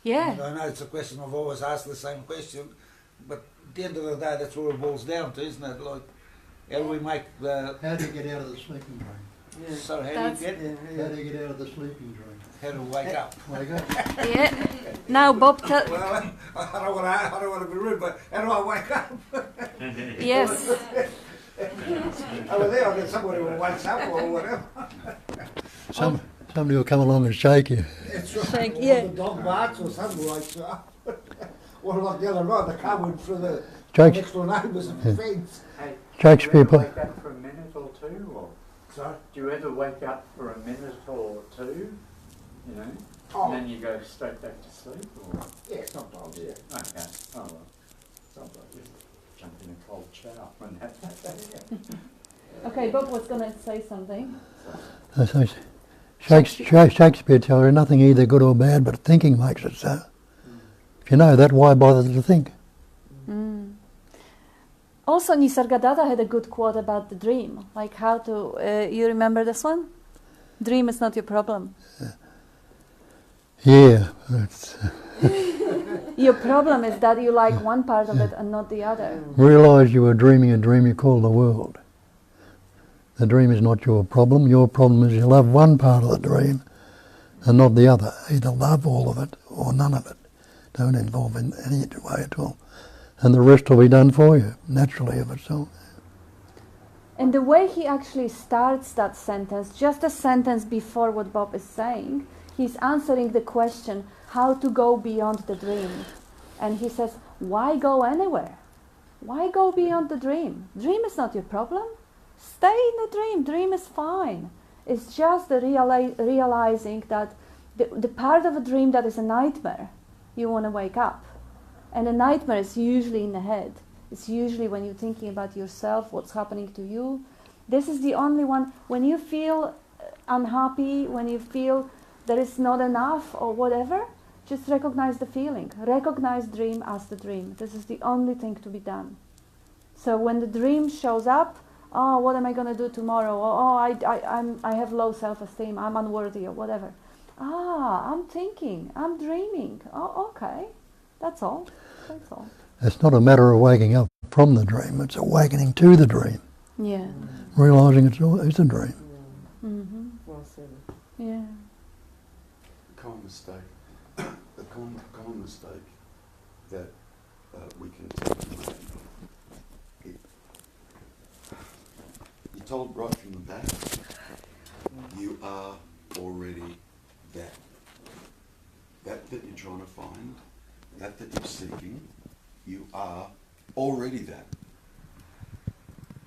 Yeah. And I know it's a question I've always asked the same question, but at the end of the day that's what it boils down to, isn't it? Like, how do we make the... How do you get out of the sleeping dream? Yeah. So how do you get... How do you get out of the sleeping dream? How to wake up? Wake up. Yeah. Now, Bob, Well, I don't want to be rude, but how do I wake up? yes. Over there, I'll get somebody who wakes up or whatever. Somebody will come along and shake you. It's right. Shake, Or yeah. the dog barks or something wakes up. Or like the other night, the car went through the next door neighbours and fence. Hey, Shakespeare. do you ever wake up for a minute or two? Or Sorry? do you ever wake up for a minute or two? You know? Oh. And then you go straight back to sleep? Or? Yeah, sometimes, yeah. Okay. Oh well. Sometimes just jump in a cold shower when that happens. Okay, Bob was going to say something. Shakespeare tells you nothing either good or bad, but thinking makes it so. If you know that, why bother to think? Also, Nisargadatta had a good quote about the dream, like how to, you remember this one? Dream is not your problem. Yeah. Your problem is that you like one part of it and not the other. Realise you were dreaming a dream you call the world. The dream is not your problem. Your problem is you love one part of the dream and not the other. Either love all of it or none of it. Don't involve in any way at all. And the rest will be done for you, naturally of itself. And the way he actually starts that sentence, just a sentence before what Bob is saying, he's answering the question, how to go beyond the dream. And he says, why go anywhere? Why go beyond the dream? Dream is not your problem. Stay in the dream. Dream is fine. It's just the realizing that the part of a dream that is a nightmare, you want to wake up. And a nightmare is usually in the head. It's usually when you're thinking about yourself, what's happening to you. This is the only one, when you feel unhappy, when you feel there is not enough or whatever, just recognize the feeling. Recognize dream as the dream. This is the only thing to be done. So when the dream shows up, oh, what am I going to do tomorrow? Oh, I have low self-esteem, I'm unworthy or whatever. Ah, I'm thinking, I'm dreaming. Oh, okay. That's all. That's all. It's not a matter of waking up from the dream, it's awakening to the dream. Yeah. Realising it's a dream. Mm-hmm. Well said. Yeah. Common mistake. The common mistake that we can take. You're told right from the back, you are already that. That you're trying to find, that you're seeking, you are already that.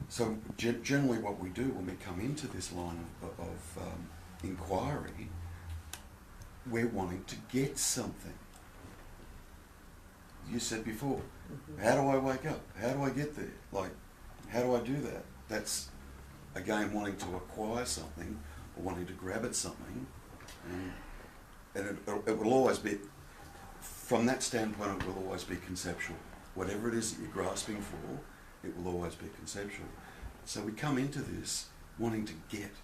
So generally what we do when we come into this line of inquiry, we're wanting to get something. You said before, how do I wake up? How do I get there? Like, how do I do that? That's, again, wanting to acquire something or wanting to grab at something. And it will always be, from that standpoint, it will always be conceptual. Whatever it is that you're grasping for, it will always be conceptual. So we come into this wanting to get,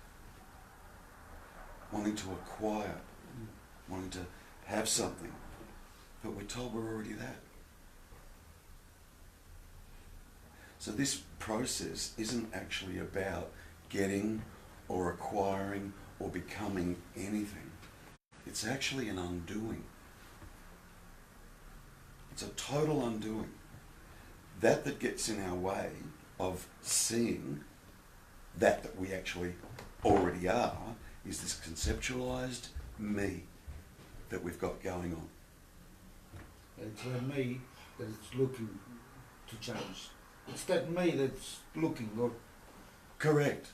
wanting to acquire, wanting to have something, but we're told we're already that. So this process isn't actually about getting or acquiring or becoming anything. It's actually an undoing. It's a total undoing. That gets in our way of seeing that we actually already are is this conceptualized me that we've got going on. It's a me that's looking to change. It's that me that's looking, look. Correct.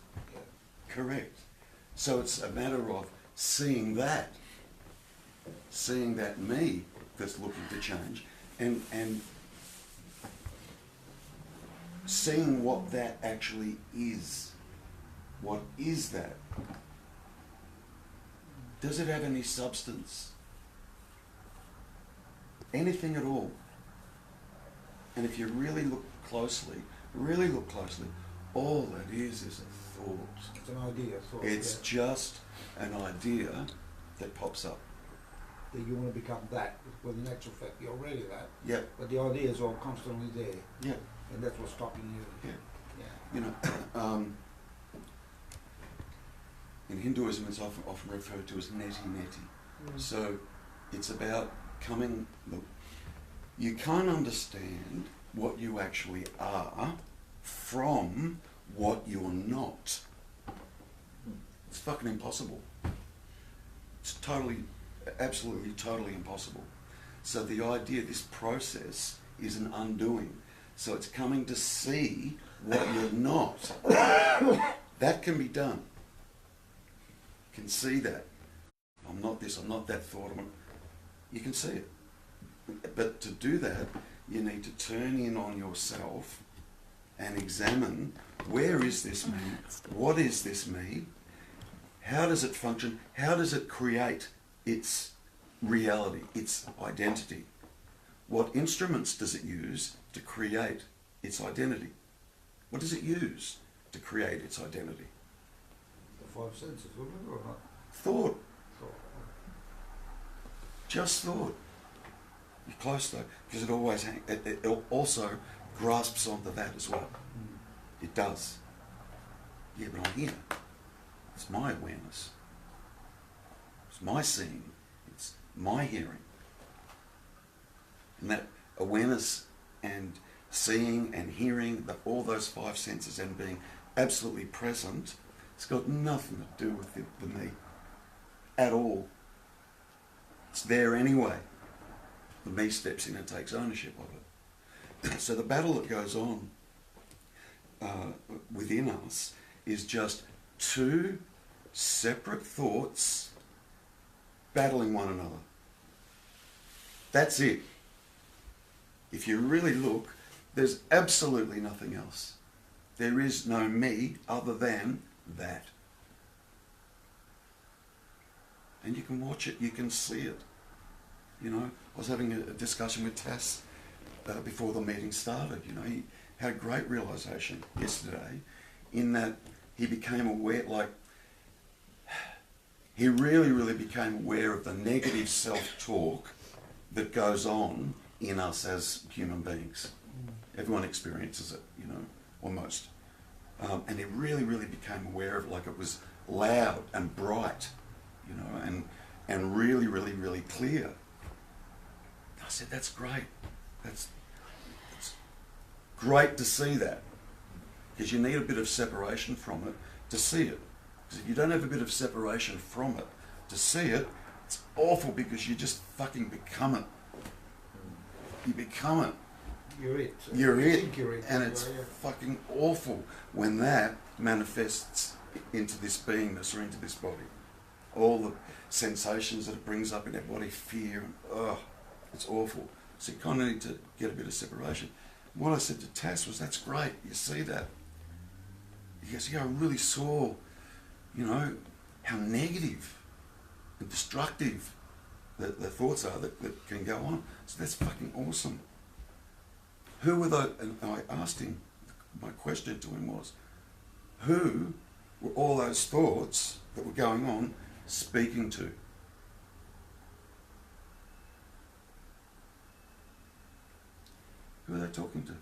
Correct. So it's a matter of seeing that me that's looking to change and seeing what that actually is. What is that? Does it have any substance? Anything at all? And if you really look closely, all that is a thought. It's an idea. Thought, It's just an idea that pops up. that you want to become that, when in actual fact you're already that. Yep. But the idea is all constantly there, Yep. and that's what's stopping you. Yeah. Yeah. You know, in Hinduism it's often referred to as neti. So it's about coming, look, you can't understand what you actually are from what you're not. It's fucking impossible. It's absolutely totally impossible. So the idea, this process is an undoing. So it's coming to see what you're not. That can be done. You can see that. I'm not this, I'm not that thought. You can see it. But to do that, you need to turn in on yourself and examine, where is this me? What is this me? How does it function? How does it create its reality, its identity? What instruments does it use to create its identity? What does it use to create its identity? The five senses, wouldn't it, or not? Thought. Thought. Just thought. You're close though, because it also grasps onto that as well. It does. Yeah, but I'm here. It's my awareness. It's my seeing. It's my hearing. And that awareness and seeing and hearing, all those five senses and being absolutely present, it's got nothing to do with the me at all. It's there anyway. The me steps in and takes ownership of it. So the battle that goes on within us is just two separate thoughts battling one another. That's it. If you really look, there's absolutely nothing else. There is no me other than that. And you can watch it, you can see it. You know, I was having a discussion with Tass before the meeting started. You know, he had a great realisation yesterday in that he became aware, like, he really became aware of the negative self-talk that goes on in us as human beings. Everyone experiences it, you know, or most. And he really became aware of, like, it was loud and bright, you know, and really clear. I said, that's great. That's great to see that. Because you need a bit of separation from it to see it. Because if you don't have a bit of separation from it to see it, it's awful because you just fucking become it. You become it. You're it. You're You it. think you're it. And it's fucking awful when that manifests into this beingness or into this body. All the sensations that it brings up in our body, fear, and it's awful. So you kind of need to get a bit of separation. What I said to Tass was, that's great, you see that. He goes, yeah, I really saw, you know, how negative and destructive the thoughts are that can go on. So that's fucking awesome. Who were those, and I asked him, my question to him was, who were all those thoughts that were going on speaking to? Who are they talking to?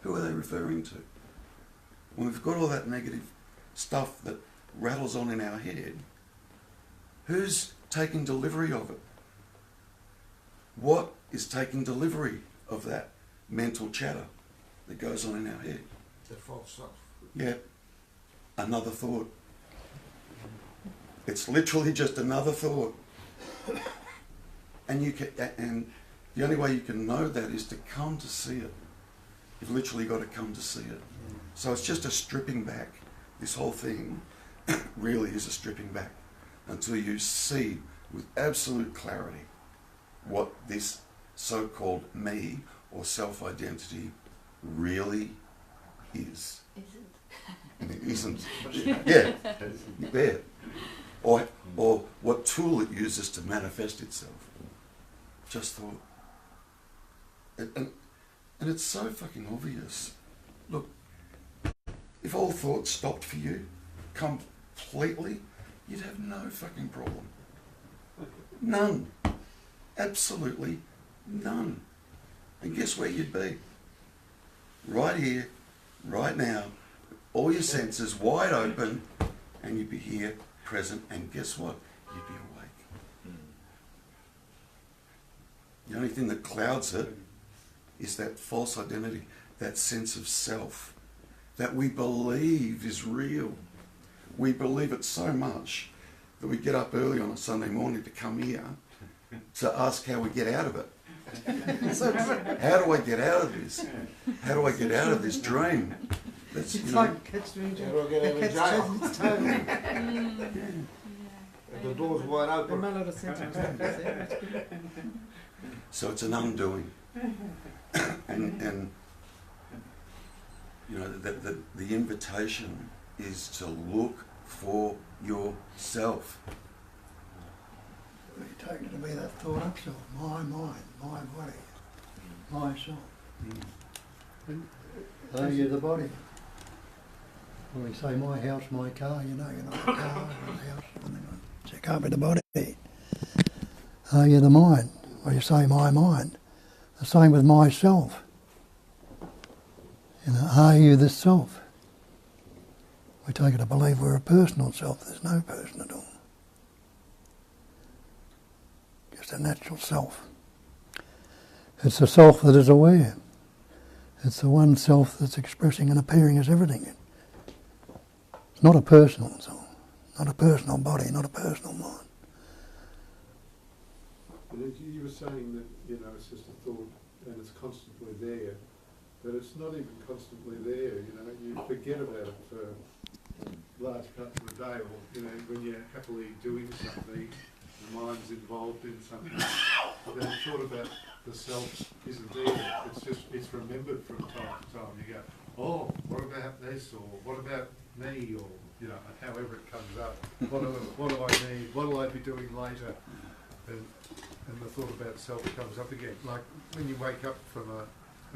Who are they referring to? When we've got all that negative stuff that rattles on in our head, who's taking delivery of it? What is taking delivery of that mental chatter that goes on in our head? The false self. Yeah, another thought. It's literally just another thought. And the only way you can know that is to come to see it. You've literally got to come to see it. So it's just a stripping back. This whole thing really is a stripping back until you see with absolute clarity what this so-called me or self-identity really is. And it isn't. Yeah. Yeah. Or what tool it uses to manifest itself. Just thought. And it's so fucking obvious. Look, if all thought stopped for you completely, you'd have no fucking problem. None. Absolutely none. And guess where you'd be? Right here, right now, all your senses wide open, and you'd be here, present, and guess what? You'd be awake. The only thing that clouds it is that false identity, that sense of self, that we believe is real. We believe it so much that we get up early on a Sunday morning to come here to ask how we get out of it. How do I get out of this? How do I get out of this dream? That's, It's you know, like kids doing How do I get out of kids jail? chasing its tail. The door's wide The open. mellow symptoms. so it's an undoing. and you know, the invitation is to look for yourself. You take it to be that thought up self, my mind, my body, myself. Are you the body? When we say my house, my car, you know you're not the car, you're the house. So you can't be the body. Are you the mind? Well, you say my mind. The same with myself. You know, are you the self? We take it to believe we're a personal self. There's no person at all. Just a natural self. It's the self that is aware. It's the one self that's expressing and appearing as everything. It's not a personal soul, not a personal body, not a personal mind. And as you were saying that, you know, it's just a thought and it's constantly there, but it's not even constantly there, you know, you forget about it for large parts of the day, or, you know, when you're happily doing something, the mind's involved in something, the thought about the self isn't there, it's remembered from time to time. You go, oh, what about this, or what about me, or, you know, however it comes up, what do I need, what will I be doing later? And the thought about self comes up again. Like when you wake up from a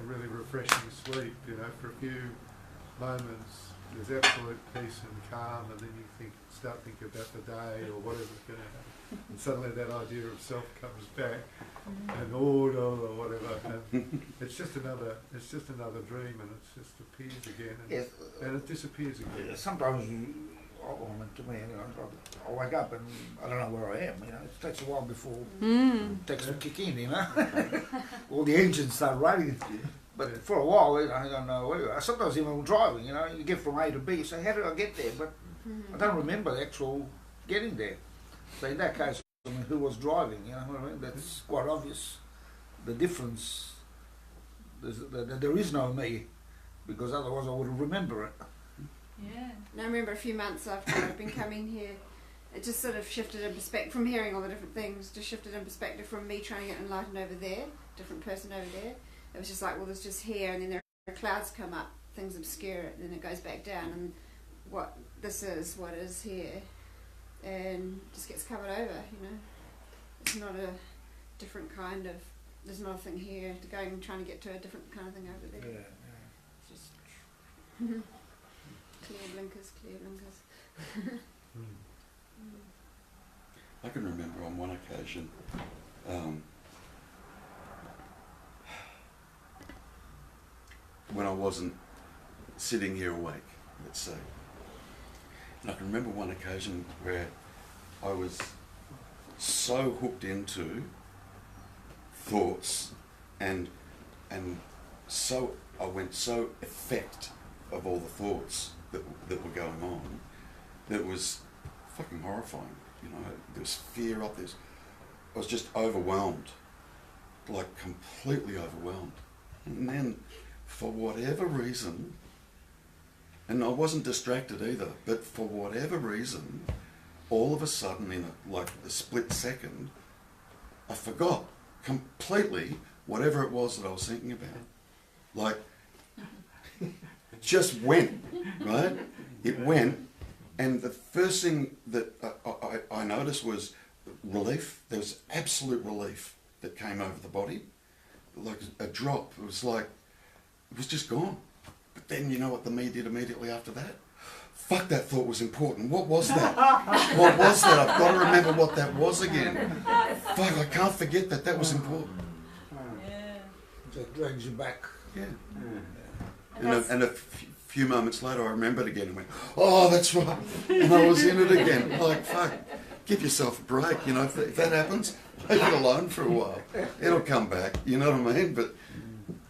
really refreshing sleep, you know, for a few moments, there's absolute peace and calm, and then you start thinking about the day or whatever's going to happen. And suddenly that idea of self comes back, and order or whatever. And it's just another dream, and it just appears again, and, Yes. and it disappears again. Sometimes to me anyway, I wake up and I don't know where I am, you know. It takes a while before it takes to kick in, you know. All the engines start running. But for a while, you know, I don't know where you are. Sometimes even when driving, you know, you get from A to B, you say, how did I get there? But I don't remember the actual getting there. So in that case, I mean, who was driving, you know what I mean? That's quite obvious. The difference, there is no me, because otherwise I would remember it. Yeah. And I remember a few months after I'd been coming here, it just sort of shifted in perspective, from hearing all the different things, just shifted in perspective from me trying to get enlightened over there, different person over there. It was just like, well, there's just here, and then there are clouds come up, things obscure it, and then it goes back down, and what this is, what is here, and just gets covered over, you know. It's not a different kind of, there's nothing here to going and trying to get to a different kind of thing over there. Yeah. It's just clear blinkers. I can remember on one occasion, when I wasn't sitting here awake, let's say. And I can remember one occasion where I was so hooked into thoughts and so I went so effect of all the thoughts that were going on, that it was fucking horrifying. You know, there was fear up there. I was just overwhelmed, like completely overwhelmed. And then, for whatever reason, and I wasn't distracted either, but for whatever reason, all of a sudden, in a split second, I forgot completely whatever it was that I was thinking about. Like, it just went, right? It went, and the first thing that I noticed was relief. There was absolute relief that came over the body, like a drop. It was like, it was just gone. But then you know what the me did immediately after that? Fuck, that thought was important. What was that? What was that? I've got to remember what that was again. Fuck, I can't forget that. That was important. So it drags you back. Yeah. And a few moments later I remembered again and went, oh, that's right. And I was in it again. Like, fuck, give yourself a break. You know, if that happens, leave it alone for a while. It'll come back. You know what I mean? But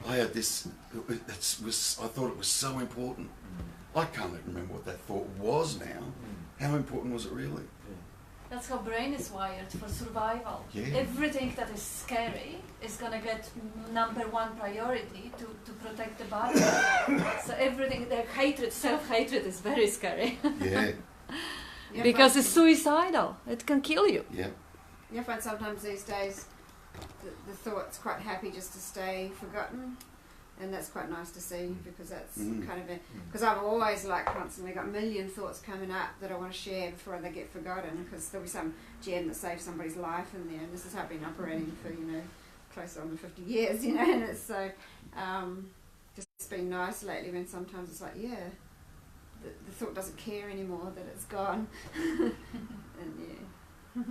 I had this, I thought it was so important. I can't even remember what that thought was now. How important was it really? That's how brain is wired for survival. Yeah. Everything that is scary is gonna get number one priority to protect the body. So everything, the hatred, self-hatred is very scary. Yeah. Because it's suicidal. It can kill you. Yeah. I find sometimes these days the thought's quite happy just to stay forgotten, and that's quite nice to see, because that's kind of because I've always like constantly got a million thoughts coming up that I want to share before they get forgotten, because there'll be some gem that saves somebody's life in there, and this is how I've been operating for, you know, close on to 50 years, you know, and it's so just been nice lately when sometimes it's like, yeah, the thought doesn't care anymore that it's gone. And yeah.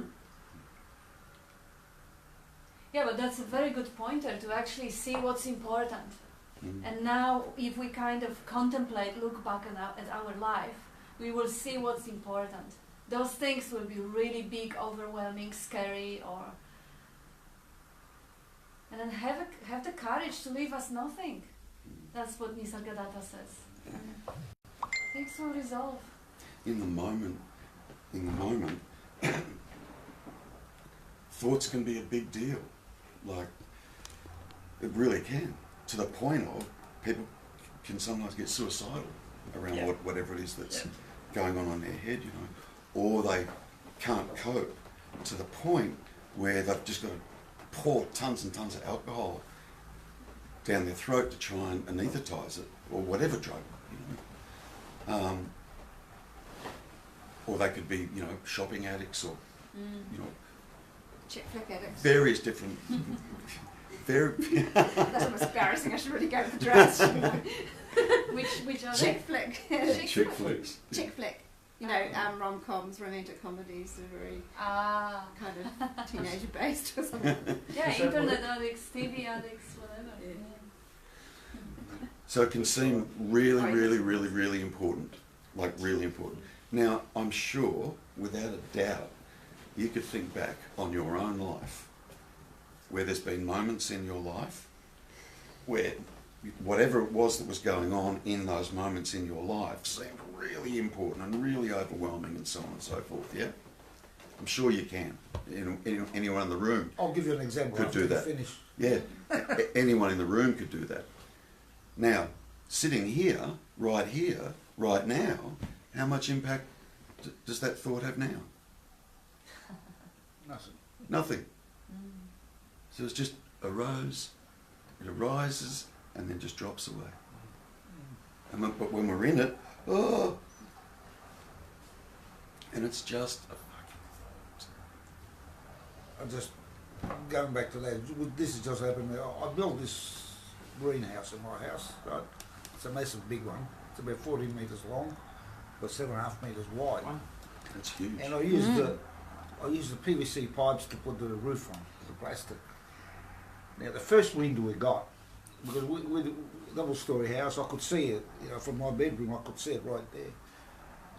Yeah, but that's a very good pointer to actually see what's important. And now, if we kind of contemplate, look back at our life, we will see what's important. Those things will be really big, overwhelming, scary, and then have the courage to leave us nothing. That's what Nisargadatta says. Things will resolve. in the moment, thoughts can be a big deal. Like, it really can, to the point of people can sometimes get suicidal around whatever it is that's going on in their head, you know, or they can't cope to the point where they've just got to pour tons and tons of alcohol down their throat to try and anaesthetise it, or whatever drug, you know. Or they could be, you know, shopping addicts, or, you know, Chick flick addicts. various different, That's almost embarrassing. I should really go to the drugs. Which are Chick flick. chick flicks. Chick flick. You know, rom-coms, romantic comedies are very kind of teenager based or something. Yeah, internet addicts, TV addicts, whatever. So it can seem really, really, really, really important, like really important. Now, I'm sure, without a doubt, you could think back on your own life, where there's been moments in your life where whatever it was that was going on in those moments in your life seemed really important and really overwhelming and so on and so forth, yeah? I'm sure you can. Anyone in the room I'll give you an example. could do that. Finish. Yeah, anyone in the room could do that. Now, sitting here, right now, how much impact does that thought have now? Nothing. Nothing. So it's just it arises, and then just drops away. But when we're in it, and it's just I'm just going back to that. This has just happened. I built this greenhouse in my house. Right? It's a massive big one. It's about 14 metres long, but 7.5 metres wide. That's huge. And I used the PVC pipes to put the roof on, the plastic. Now the first window we got, because with a double-storey house, I could see it. You know, from my bedroom, I could see it right there.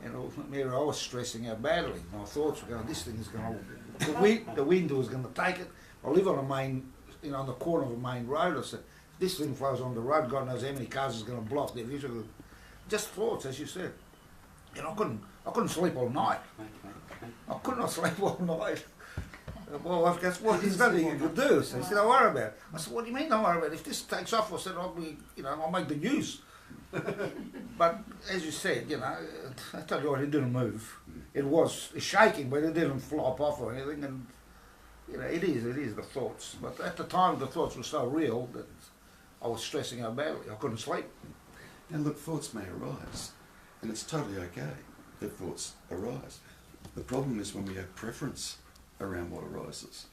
And I was stressing out badly. My thoughts were going, this thing is going to, the window is going to take it. I live on a main, you know, on the corner of a main road. I said, this thing flows on the road, God knows how many cars is going to block there. Just thoughts, as you said. And I couldn't sleep all night. I could not sleep all night. My wife goes, well, there's nothing you could do. So he said, don't worry about it. I said, what do you mean don't worry about it? If this takes off, I said, I'll make the news. But as you said, you know, I told you it didn't move. It was shaking, but it didn't flop off or anything. And you know, it is the thoughts. But at the time, the thoughts were so real that I was stressing out badly. I couldn't sleep. And look, thoughts may arise, and it's totally okay that thoughts arise. The problem is when we have preference around what arises.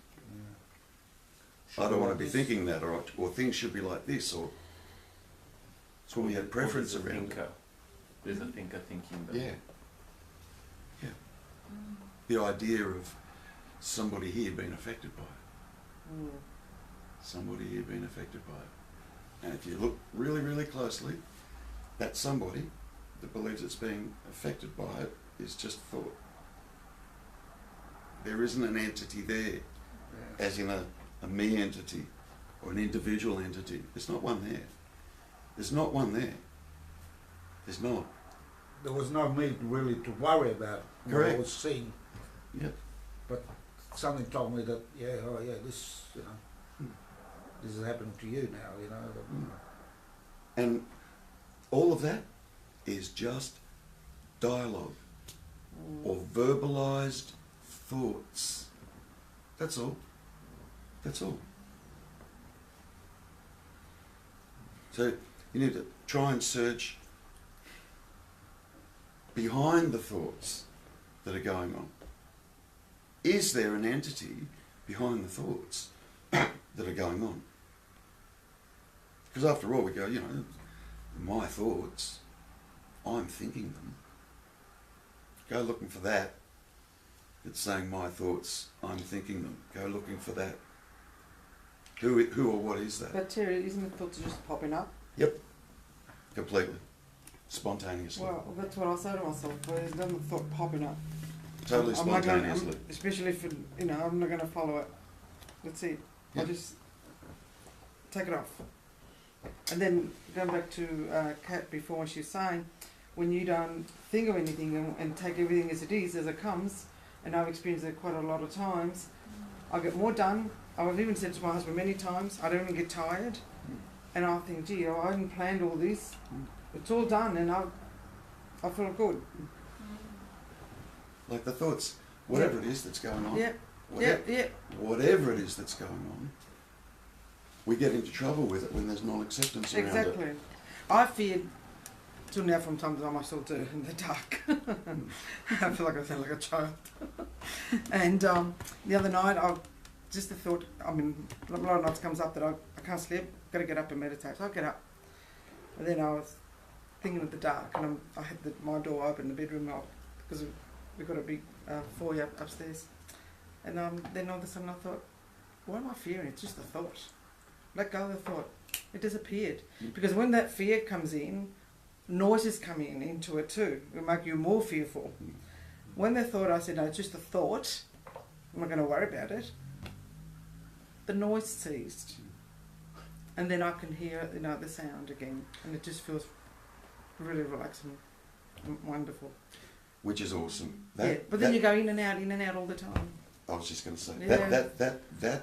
I don't want to be thinking that, or things should be like this, or it's when we have preference around it. There's a thinker thinking that. Yeah. Yeah. The idea of somebody here being affected by it. Somebody here being affected by it. And if you look really, really closely, that somebody that believes it's being affected by it is just thought. There isn't an entity there, as in a me entity or an individual entity. There's not one there. There's not one there. There's not. There was no need really to worry about what Correct. I was seeing. Yep. But something told me that, this, you know, this is happening to you now, you know. And all of that is just dialogue or verbalized thoughts. That's all. That's all. So you need to try and search behind the thoughts that are going on. Is there an entity behind the thoughts that are going on? Because after all, we go, you know, my thoughts, I'm thinking them. Go looking for that. It's saying my thoughts, I'm thinking them. Go looking for that. Who or what is that? But Terry, isn't the thoughts just popping up? Yep. Completely. Spontaneously. Well, that's what I say to myself. But there's no thought popping up. Totally I'm not gonna, spontaneously. especially if I'm not going to follow it. That's it. Yep. I just take it off. And then going back to Kat before, when she was saying, when you don't think of anything and take everything as it is, as it comes, and I've experienced it quite a lot of times, I get more done. I've even said to my husband many times, I don't even get tired. And I think, gee, I hadn't planned all this. It's all done, and I feel good. Like the thoughts, whatever it is that's going on, Yeah, whatever it is that's going on, we get into trouble with it when there's non-acceptance around it. exactly. I feared, till now from time to time I still do, in the dark. I feel like I sound like a child. And the other night, just the thought, I mean, a lot of nights comes up that I can't sleep, got to get up and meditate. So I get up. And then I was thinking of the dark, and I had my door open, the bedroom locked, because we've got a big foyer upstairs. And then all of a sudden I thought, what am I fearing? It's just a thought. Let go of the thought. It disappeared. Because when that fear comes in, noises come into it too. It will make you more fearful. When they thought, I said, no, it's just a thought, I'm not going to worry about it, the noise ceased. And then I can hear, the sound again. And it just feels really relaxing and wonderful. Which is awesome. Yeah, but then you go in and out all the time. I was just going to say, Yeah.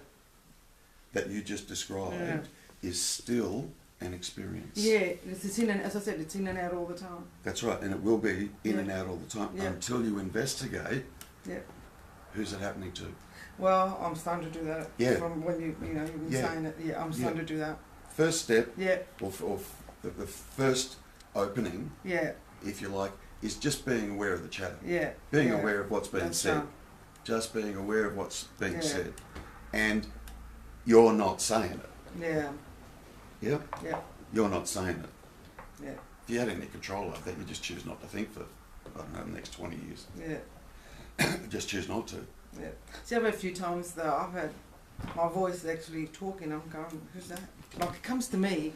that you just described is still an experience. Yeah, it's in and, as I said, it's in and out all the time. That's right, and it will be in and out all the time until you investigate who's it happening to. Well, I'm starting to do that. Yeah. From when you've been saying it, I'm starting to do that. First step, Yeah. or the first opening, Yeah. if you like, is just being aware of the chatter. Yeah. Being aware of what's being That's said. right. Just being aware of what's being Yeah. said. And you're not saying it. Yeah. Yeah? Yeah. You're not saying it. Yeah. If you had any control over that, you just choose not to think for, I don't know, the next 20 years. Yeah. Just choose not to. Yeah. See, I've had a few times though, I've had my voice actually talking, I'm going, who's that? Like it comes to me,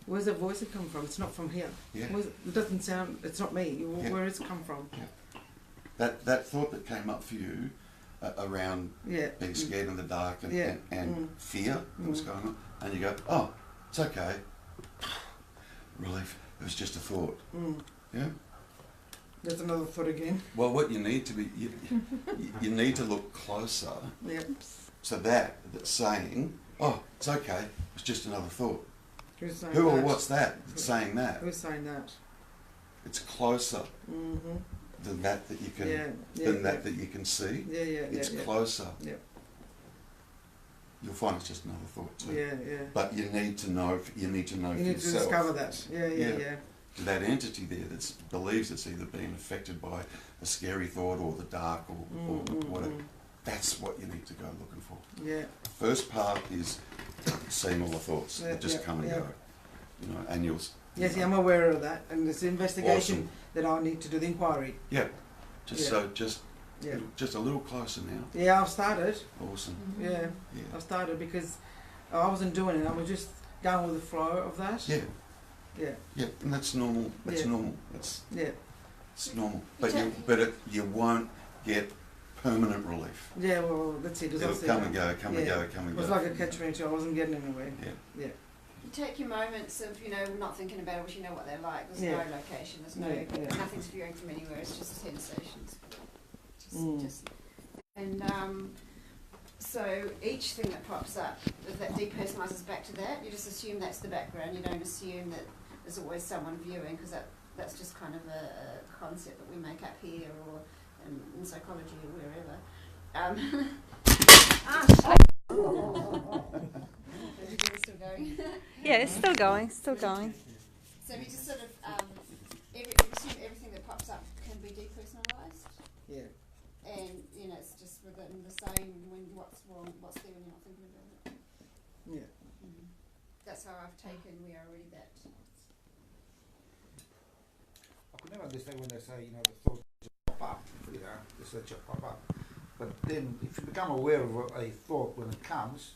where's the voice come from? It's not from here. Yeah. It doesn't sound, it's not me. Yeah. Where it's come from? Yeah. That thought that came up for you around being scared in the dark and fear that was going on, and you go, oh, it's okay. Relief. It was just a thought. Yeah? There's another thought again. Well, what you need to be, you need to look closer. Yep. So that's saying, oh, it's okay, it's just another thought. Who's saying Who that? or what's that saying that? Who's saying that? It's closer than that you can that you can see. Yeah, yeah, It's yeah. closer. Yeah. You'll find it's just another thought too. Yeah, yeah. But you need to know. You need to know You for need to yourself. discover that. Yeah, yeah, Yeah. yeah. That entity there that believes it's either being affected by a scary thought or the dark or whatever. That's what you need to go looking for. Yeah. First part is seeing all the thoughts that just come and go. You know, and you'll. Yes, I'm aware of that, and it's the investigation Awesome. that I need to do the inquiry. Yeah. Just Yeah. just a little closer now. Yeah, I've started. Awesome. Yeah, Yeah. I've started because I wasn't doing it. I was just going with the flow of that. Yeah. Yeah. Yeah, and that's normal. That's Yeah. normal. It's normal. Yeah. You won't get permanent relief. Yeah, well, that's it. As I It'll said, come and go, come and go, come It and was go. like a catch-22. I wasn't getting anywhere. Yeah. Yeah. You take your moments of, not thinking about it, which you know what they're like. There's Yeah. no location, there's nothing's viewing from anywhere, it's just sensations. So each thing that pops up, if that depersonalises back to that, you just assume that's the background. You don't assume that there's always someone viewing, because that's just kind of a concept that we make up here or in psychology or wherever. Is it still going? Yeah, it's still going, still going. So we just sort of assume everything that pops up can be depersonalised. Yeah. And it's just within the same when what's wrong, what's there when you're not thinking about it. Yeah. That's how I've taken we are already that. I could never understand when they say, the thoughts just pop up, the thoughts just pop up. But then if you become aware of a thought when it comes,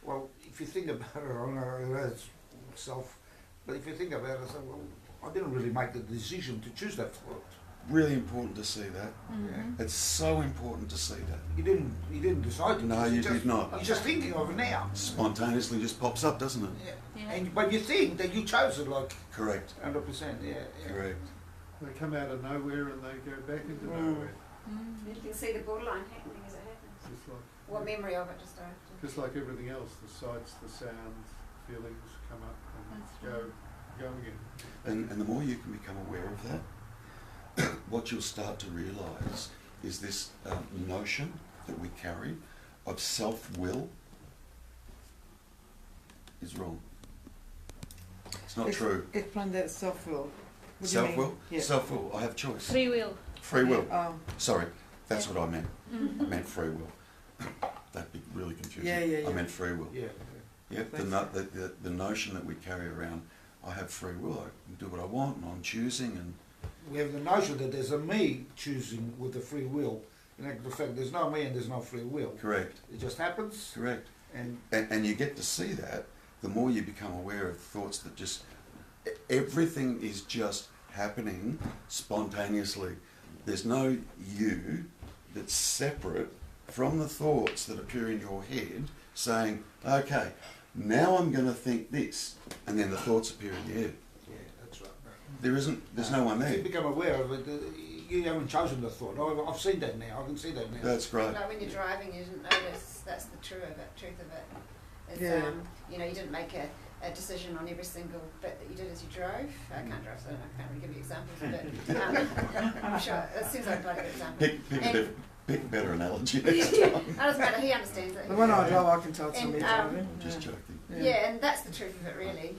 well, if you think about it, I don't know, it's self, but if you think about it, I say, well, I didn't really make the decision to choose that thought. Really important to see that. Mm-hmm. It's so important to see that. You didn't decide to. No, you did not. You're just thinking of it now. Spontaneously just pops up, doesn't it? Yeah. But you think that you chose it, like Correct. 100%. Yeah. Correct. They come out of nowhere and they go back into Mm. nowhere. You can see the borderline happening as it happens. Just like, What memory of it just after. just like everything else, the sights, the sounds, feelings come up and That's go again. And the more you can become aware of that, what you'll start to realise is this notion that we carry of self-will is wrong. It's not true. Explain that self-will. What do you mean? Self-will? Yeah. Self-will. I have choice. Free will. Free will. Oh, Sorry, that's Yeah. what I meant. Mhm. I meant free will. That'd be really confusing. Yeah. I meant free will. Yeah. Yep, the notion that we carry around, I have free will, I can do what I want and I'm choosing and We have the notion that there's a me choosing with the free will. In actual fact, there's no me and there's no free will. correct, It just happens, correct. and And you get to see that, the more you become aware of thoughts that just, everything is just happening spontaneously. There's no you that's separate from the thoughts that appear in your head saying, okay, now I'm going to think this, and then the thoughts appear in your head. yeah, that's right. There's no one If you there. become aware of it, you haven't chosen the thought. Oh, I've seen that now. I can see that now. That's great. Like when you're driving, you didn't notice. That's the truth of it. It's, Yeah. you know, you didn't make a decision on every single bit that you did as you drove. I can't drive, so I can't really give you examples, but I'm sure it seems like a bloody good example. Pick a better analogy It next time. doesn't matter. He understands it. but when I drive, I can tell it's And, me um, driving. Just Yeah. joking. Yeah, and that's the truth of it, really.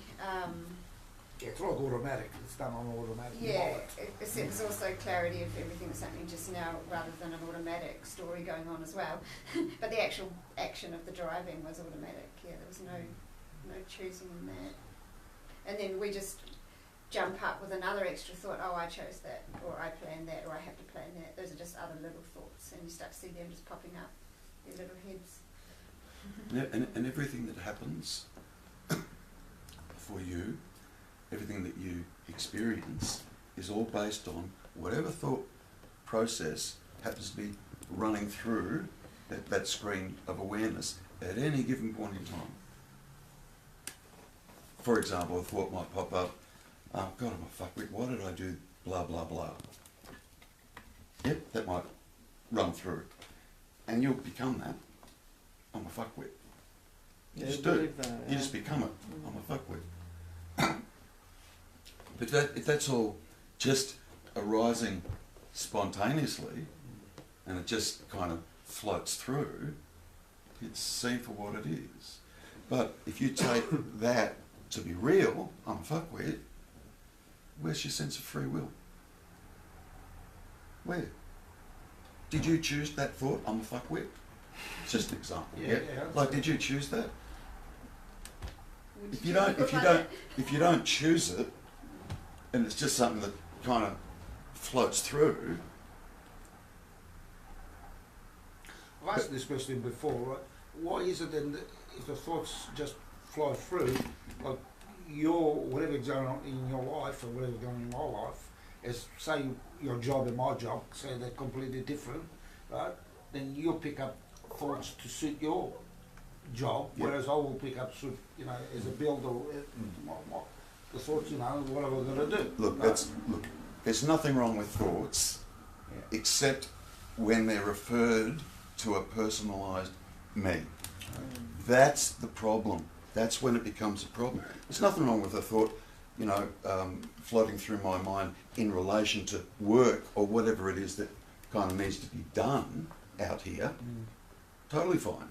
Yeah, it's like automatic. It's done on automatic. Yeah, pilot. there's also clarity of everything that's happening just now rather than an automatic story going on as well. But the actual action of the driving was automatic. Yeah, there was no choosing in that. And then we just jump up with another extra thought, oh, I chose that, or I planned that, or I have to plan that. Those are just other little thoughts, and you start to see them just popping up, their little heads. Yeah, and everything that happens for you, everything that you experience is all based on whatever thought process happens to be running through that screen of awareness at any given point in time. For example, a thought might pop up, oh God, I'm a fuckwit, why did I do blah, blah, blah? Yep, that might run through. And you'll become that. I'm a fuckwit. You Yeah, just I do. believe that, You yeah. just become it. I'm a fuckwit. But if that's all just arising spontaneously, and it just kind of floats through, it's seen for what it is. But if you take that to be real, I'm a fuckwit, where's your sense of free will? Where? Did you choose that thought, I'm a fuckwit? It's just an example. Yeah. Like, did you choose that? Would If you you choose don't, to look like if you don't choose it, and it's just something that kind of floats through. I've asked this question before, right? Why is it then that if the thoughts just flow through, like whatever's going on in your life or whatever's going on in my life, is say your job and my job, say they're completely different, right? Then you'll pick up thoughts to suit your job, Yeah. whereas I will pick up, as a builder, the thoughts, what am I going to do? Look, right? there's nothing wrong with thoughts, Yeah. except when they're referred to a personalised me. That's the problem. That's when it becomes a problem. There's nothing wrong with a thought, floating through my mind in relation to work or whatever it is that kind of needs to be done out here. Totally fine.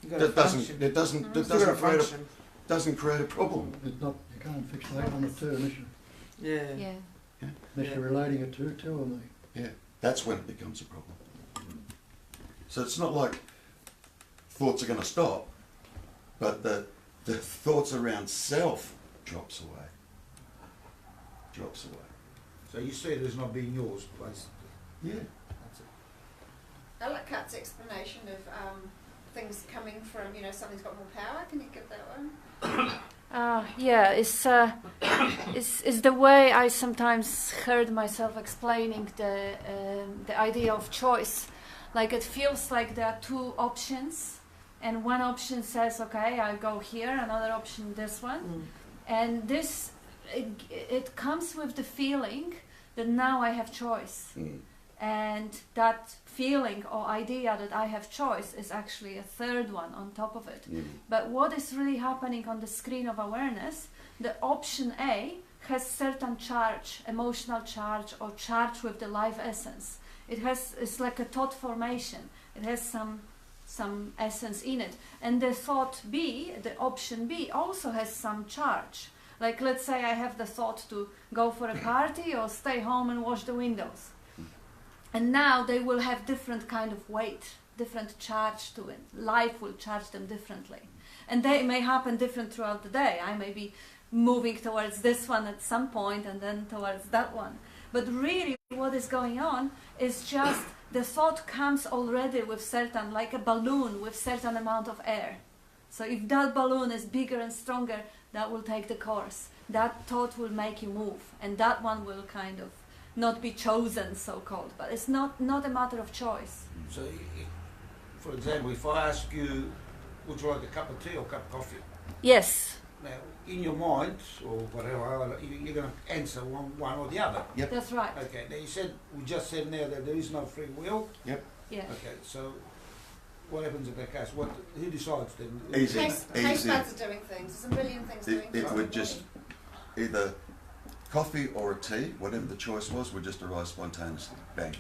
You got a That doesn't function. that doesn't that It's got a doesn't function. create a problem. It's not, you can't fixate on it too unless, Yeah. Yeah. unless you're relating it to two or me. Yeah, that's when it becomes a problem. So it's not like thoughts are going to stop, but the thoughts around self drops away. Drops away. So you see it as not being yours, basically. Yeah. That's it. I like Kat's explanation of things coming from, something's got more power. Can you get that one? Yeah, it's the way I sometimes heard myself explaining the idea of choice. Like it feels like there are two options, and one option says, okay, I go here, another option this one, and this it comes with the feeling that now I have choice. And that feeling or idea that I have choice is actually a third one on top of it. But what is really happening on the screen of awareness, the option A has certain charge, emotional charge or charge with the life essence. It's like a thought formation. It has some essence in it. And the thought B, the option B, also has some charge. Like let's say I have the thought to go for a party or stay home and wash the windows. And now they will have different kind of weight, different charge to it. Life will charge them differently. And they may happen different throughout the day. I may be moving towards this one at some point and then towards that one. But really what is going on is just the thought comes already with certain, like a balloon with certain amount of air. So if that balloon is bigger and stronger, that will take the course. That thought will make you move. And that one will kind of not be chosen, so-called, but it's not a matter of choice. So, for example, if I ask you, would you like a cup of tea or a cup of coffee? Yes. Now, in your mind, or whatever, you're going to answer one or the other. Yep. That's right. Okay, now we just said now that there is no free will. Yep. Yeah. Okay, so what happens in that case? Who decides then? Easy. Taste buds are doing things. There's a million things doing things. It would just either coffee or a tea, whatever the choice was, would just arise spontaneously. Bang.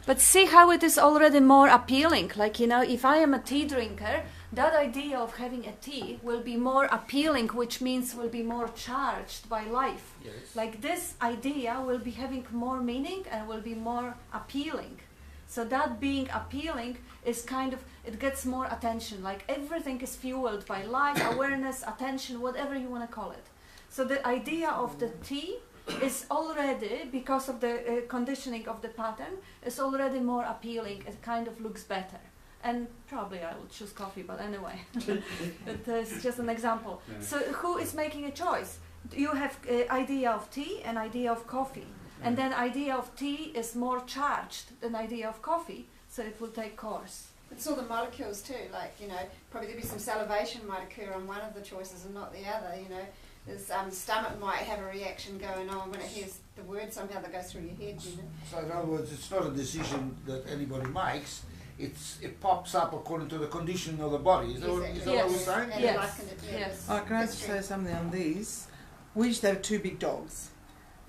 But see how it is already more appealing. Like, you know, if I am a tea drinker, that idea of having a tea will be more appealing, which means will be more charged by life. Yes. Like this idea will be having more meaning and will be more appealing. So that being appealing is kind of, it gets more attention. Like everything is fueled by life, awareness, attention, whatever you want to call it. So the idea of the tea is already, because of the conditioning of the pattern, is already more appealing. It kind of looks better. And probably I will choose coffee, but anyway. It's just an example. Yeah. So who is making a choice? You have idea of tea and idea of coffee. And then idea of tea is more charged than idea of coffee, so it will take course. It's all the molecules too, like, you know, probably there'll be some salivation might occur on one of the choices and not the other, you know. There's stomach might have a reaction going on when it hears the word somehow that goes through your head, you know. So in other words, it's not a decision that anybody makes. It pops up according to the condition of the body. Is that what Yes. we're saying? And Yes. the life condi- yeah, Yes. Can I just history. say something on these? We used to have two big dogs,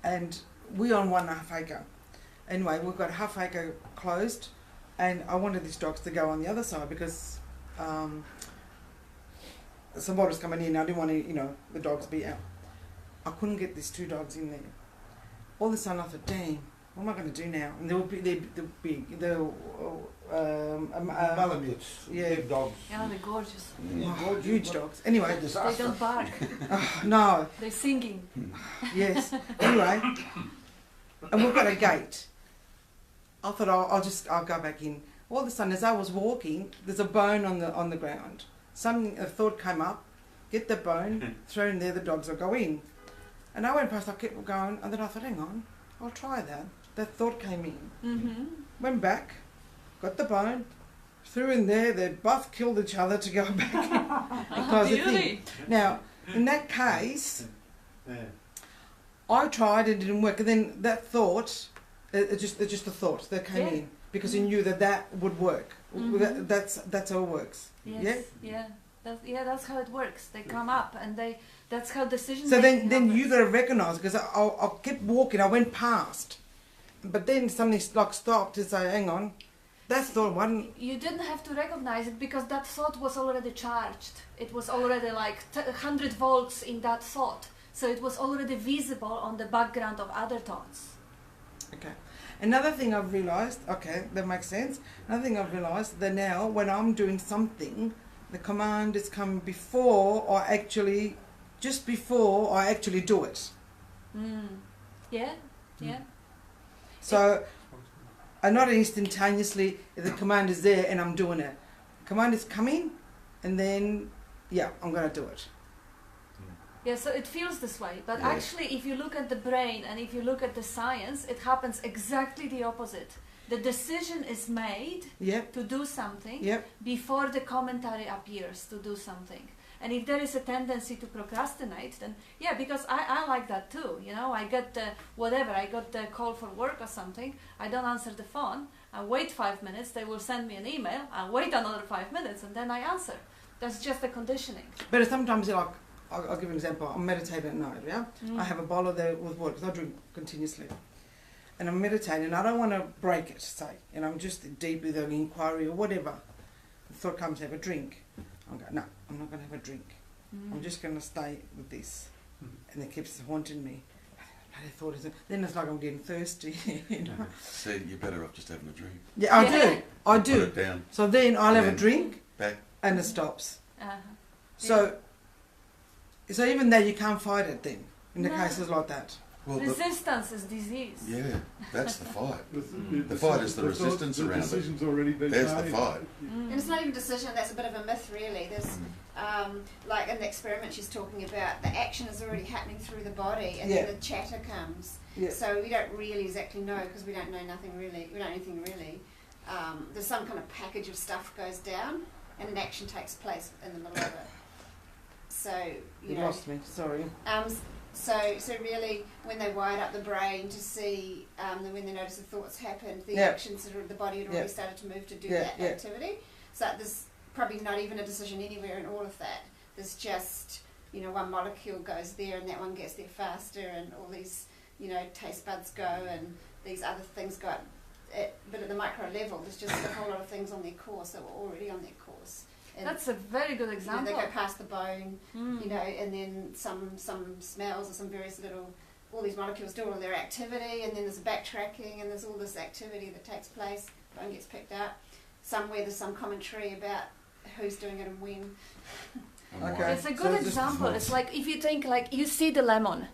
and we on 1.5 acre. Anyway, we've got half acre closed, and I wanted these dogs to go on the other side because somebody was coming in. I didn't want to, you know, the dogs be out. I couldn't get these two dogs in there. All of a sudden, I thought, "Dang, what am I going to do now?" And they're big. They're Malamutes, yeah. big dogs. Yeah, they're gorgeous. oh, huge dogs. Anyway, They Disaster. don't bark. no, They're singing. yes. Anyway, and we've got a gate. I thought I'll go back in. All of a sudden, as I was walking, there's a bone on the ground. A thought came up, get the bone, throw in there, the dogs will go in. And I went past, I kept going, and then I thought, hang on, I'll try that. That thought came in. Mm-hmm. Went back, got the bone, threw in there, they both killed each other to go back and close the thing. Now, in that case, I tried, it didn't work, and then that thought, it's just a thought that came in, because he knew that would work. Mhm. That's how it works. Yes. Yeah. That's how it works. They come up, and that's how decisions. So then you got to recognise, because I kept walking, I went past, but then something like stopped to say, hang on, that's the one. You didn't have to recognize it because that thought was already charged. It was already like 100 volts in that thought, so it was already visible on the background of other thoughts. Okay. Another thing I've realised, okay, that makes sense. Another thing I've realised that now when I'm doing something, the command is coming just before I actually do it. Yeah. So I'm not instantaneously, the command is there and I'm doing it. Command is coming and then, I'm going to do it. Yeah, so it feels this way, but Yeah. actually if you look at the brain and if you look at the science, it happens exactly the opposite. The decision is made Yep, to do something yep. before the commentary appears to do something. And if there is a tendency to procrastinate, then yeah, because I like that too. You know, I get whatever, I got the call for work or something, I don't answer the phone, I wait 5 minutes, they will send me an email, I wait another 5 minutes, and then I answer. That's just the conditioning. But sometimes, like, I'll give an example. I'm meditating at night, yeah? I have a bottle there with water, because I drink continuously. And I'm meditating, I don't want to break it, say. You know, I'm just deep with an inquiry or whatever. The thought comes, have a drink. I go, no, I'm not going to have a drink. I'm just going to stay with this. And it keeps haunting me. I thought, then it's like I'm getting thirsty, you know. See, you're better off just having a drink. Yeah, I do. Put it down. So then I'll have a then drink, Back. and it stops. Uh-huh. So even though you can't fight it then, in the No. cases like that. Well, Resistance is disease. yeah, that's the fight. The fight is the resistance around it. The decision's already been There's the made. fight. And it's not even a decision, that's a bit of a myth really. There's, like in the experiment she's talking about, the action is already happening through the body and then the chatter comes. Yeah. So we don't really exactly know because we don't know nothing really, we don't know anything really. There's some kind of package of stuff goes down and an action takes place in the middle of it. So, you know. Lost me, sorry. So really, when they wired up the brain to see, when they noticed the thoughts happened, the actions, the body had already started to move to do that activity. So there's probably not even a decision anywhere in all of that. There's just, you know, one molecule goes there and that one gets there faster and all these, you know, taste buds go and these other things go up. But at the micro level, there's just a whole lot of things on their course that were already on their course. And that's a very good example. you know, they go past the bone, you know, and then some smells or some various little, all these molecules do all of their activity, and then there's backtracking, and there's all this activity that takes place. Bone gets picked up. Somewhere there's some commentary about who's doing it and when. Okay. It's a good example. It's like if you think, like, you see the lemon,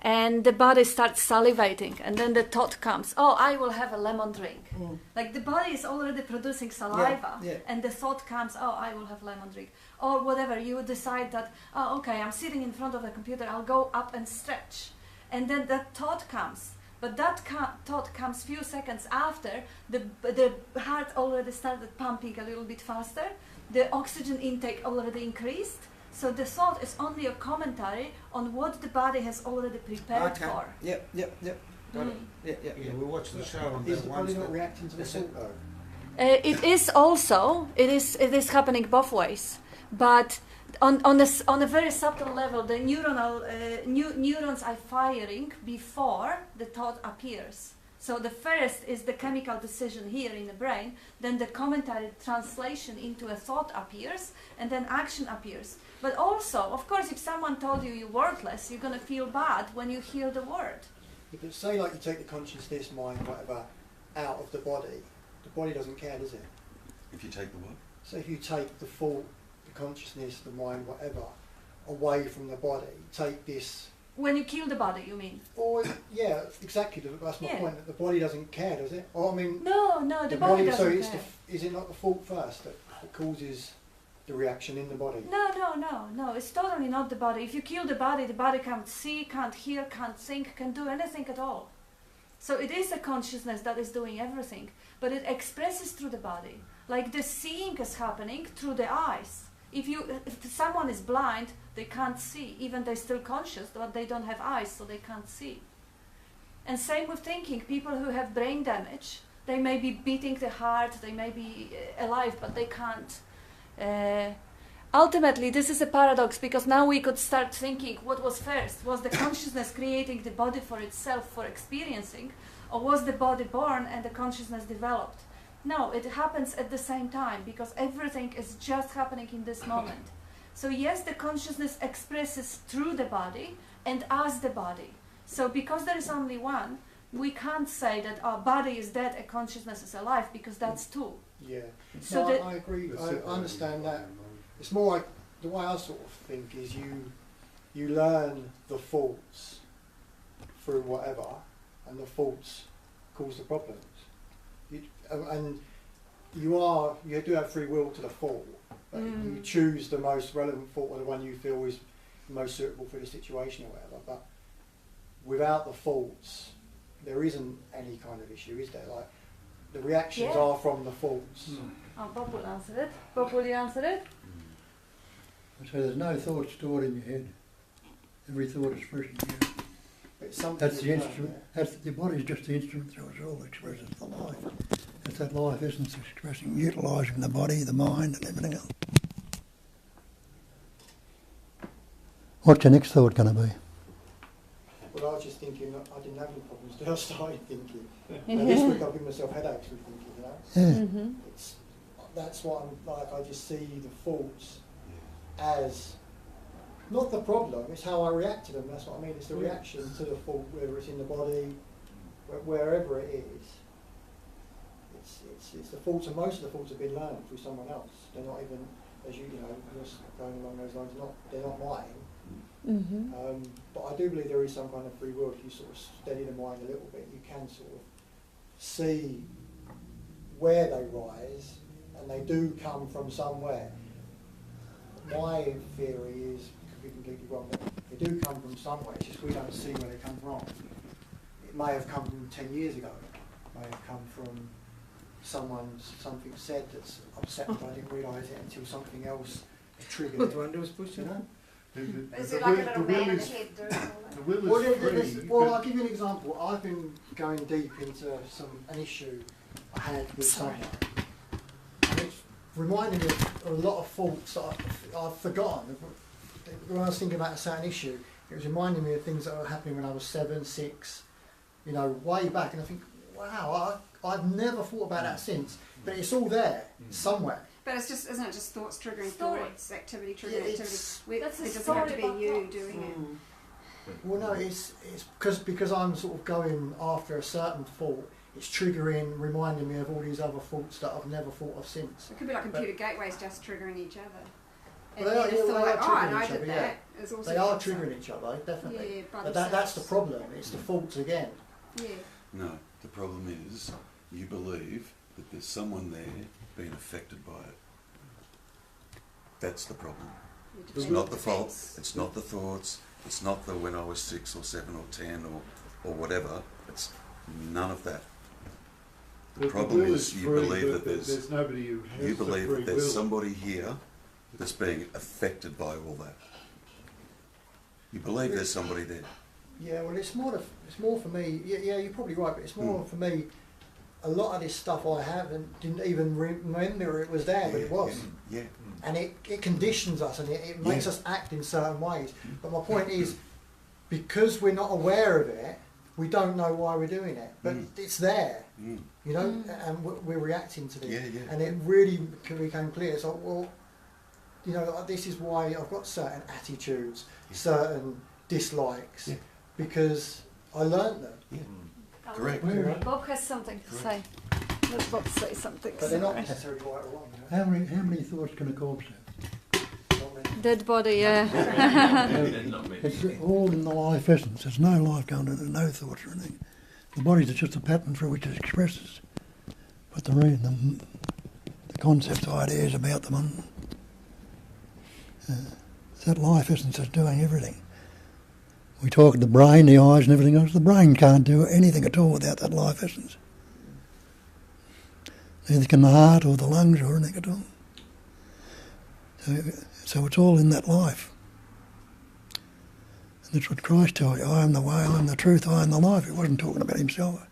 and the body starts salivating, and then the thought comes, oh, I will have a lemon drink. Like the body is already producing saliva, and the thought comes, oh, I will have lemon drink. Or whatever, you decide that, oh, okay, I'm sitting in front of the computer, I'll go up and stretch. And then that thought comes. But that thought comes few seconds after the heart already started pumping a little bit faster, the oxygen intake already increased. So the thought is only a commentary on what the body has already prepared for. Yep. Got it. Yeah, we watched the show on Is the body not reacting to the thought though? It is also, it is happening both ways. But on a very subtle level, the neurons are firing before the thought appears. So the first is the chemical decision here in the brain, then the commentary translation into a thought appears, and then action appears. But also, of course, if someone told you you're worthless, you're going to feel bad when you hear the word. But say like you take the consciousness, mind, whatever, out of the body doesn't care, does it? If you take the what? So if you take the thought, the consciousness, the mind, whatever, away from the body, take this... When you kill the body, you mean? Or, yeah, exactly, that's my point, that the body doesn't care, does it? Or, I mean... No, the body doesn't so it's care. is it not the thought first that causes the reaction in the body? No, it's totally not the body. If you kill the body can't see, can't hear, can't think, can't do anything at all. So it is the consciousness that is doing everything, but it expresses through the body. Like the seeing is happening through the eyes. If someone is blind, they can't see, even they're still conscious, but they don't have eyes, so they can't see. And same with thinking. People who have brain damage, they may be beating the heart, they may be alive, but they can't. Ultimately, this is a paradox, because now we could start thinking, what was first? Was the consciousness creating the body for itself, for experiencing, or was the body born and the consciousness developed? No, it happens at the same time, because everything is just happening in this moment. So yes, the consciousness expresses through the body and as the body. So because there is only one, we can't say that our body is dead and consciousness is alive, because that's two. Yeah, So no, I agree, I understand that. It's more like, the way I sort of think is you learn the faults through whatever, and the faults cause the problems. And you do have free will to the fault, but you choose the most relevant fault, or the one you feel is most suitable for the situation or whatever. But without the faults, there isn't any kind of issue, is there? Like, the reactions are from the faults. Oh, Bob will answer it. Bob, will you answer it? So there's no thought stored in your head. Every thought is expressing you. It's something That's the you learn, instrument. That's the body's just the instrument through which it all expresses the life. It's that life essence expressing, utilising the body, the mind, and everything else. What's your next thought going to be? Well, I was just thinking, I didn't have any problems till I started thinking. Now, this week I've given myself headaches with thinking, you know. Yeah. Mm-hmm. That's what I'm like. I just see the thoughts as not the problem. It's how I react to them. That's what I mean. It's the reaction to the thought, whether it's in the body, wherever it is. It's the thoughts, and most of the thoughts have been learned through someone else. They're not even, as you know, just going along those lines. They're not mine. Mm-hmm. But I do believe there is some kind of free will. If you sort of steady the mind a little bit, you can sort of see where they rise, and they do come from somewhere. My theory is, could be completely wrong, but they do come from somewhere. It's just we don't see where they come from. It may have come from 10 years ago. It may have come from something said that's upset me. I didn't realise it until something else triggered What it. one was pushing? You know? Is it like a little man in the head doing all that? The will Well, is free. well, I'll give you an example. I've been going deep into an issue I had with someone. And it's reminded me of a lot of thoughts that I've forgotten. When I was thinking about a certain issue, it was reminding me of things that were happening when I was 7, 6, you know, way back. And I think, wow, I've never thought about that since. But it's all there, somewhere. But it's just, isn't it just thoughts triggering Story. thoughts, activity triggering Yeah, activity? it's- That's a It doesn't story have to be about you thoughts. doing it. Well, no, it's because I'm sort of going after a certain thought. It's triggering, reminding me of all these other thoughts that I've never thought of since. It could be like computer gateways just triggering each other. And Well, they are- then the yeah, they thought, are oh, I triggering know I each did other, that. Is also They are also- triggering each other, definitely. Yeah, by But that's the themselves. problem. It's the thoughts again. Yeah. No, the problem is you believe that there's someone there being affected by it. That's the problem. You It's defend not the defense. fault, it's not the thoughts, it's not the when I was 6 or 7 or 10 or whatever. It's none of that. The problem will is you free, believe but that there's nobody who has you the believe free that there's will. somebody here that's being affected by all that. You believe there's somebody there. Yeah, well, it's more for me. Yeah, you're probably right, but it's more for me. A lot of this stuff I didn't even remember it was there, but it was. Yeah. And it conditions us, and it makes us act in certain ways. But my point is, because we're not aware of it, we don't know why we're doing it. But it's there, you know, and we're reacting to this. Yeah, yeah. And it really became clear. It's like, well, you know, this is why I've got certain attitudes, certain dislikes, because I learned them. Yeah. Correct. Bob has something to say. Let Bob say something. But they're not Sorry. necessarily right or wrong. You know? How many thoughts can a corpse have? Not many. Dead body, yeah. Then not many. It's all in the life essence. There's no life going on. There's no thoughts or anything. The body's just a pattern through which it expresses. But the concepts, ideas about them, it's that life essence that's doing everything. We talk of the brain, the eyes and everything else. The brain can't do anything at all without that life essence. Neither can the heart or the lungs or anything at all. So it's all in that life. And that's what Christ told you. I am the way, I am the truth, I am the life. He wasn't talking about himself.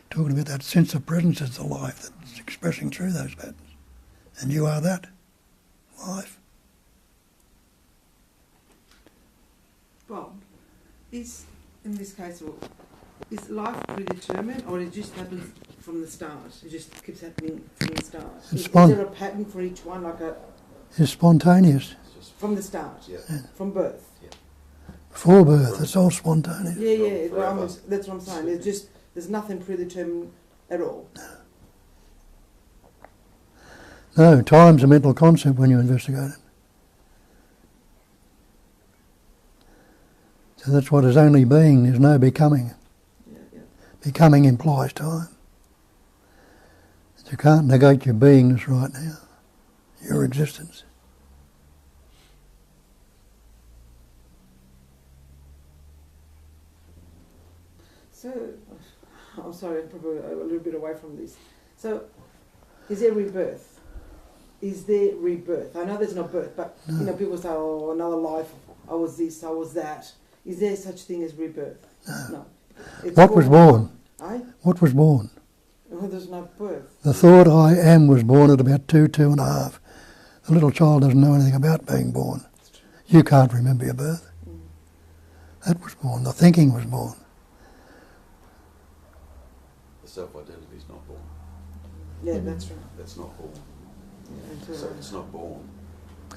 Talking about that sense of presence as the life that's expressing through those patterns. And you are that life. Bob, is, in this case, is life predetermined, or it just happens from the start? It just keeps happening from the start? It's Is there a pattern for each one, like It's spontaneous. from the start, Yeah. from birth? Before birth, it's all spontaneous. Yeah, Forever. that's what I'm saying. It's just, there's nothing predetermined at all. No, time's a mental concept when you investigate it. So that's what is only being, there's no becoming. Yeah. Becoming implies time. You can't negate your beingness right now, your existence. So, I'm sorry, I'm probably a little bit away from this. So, is there rebirth? is there rebirth? I know there's no birth, but you know, people say, oh, another life, I was this, I was that. Is there such thing as rebirth? No. It's What was born? Eh? What was born? Oh, there's no birth. The thought I am was born at about 2.5. The little child doesn't know anything about being born. You can't remember your birth. That was born. The thinking was born. The self-identity is not born. Yeah, that's right. That's not born. Yeah, So it's not born.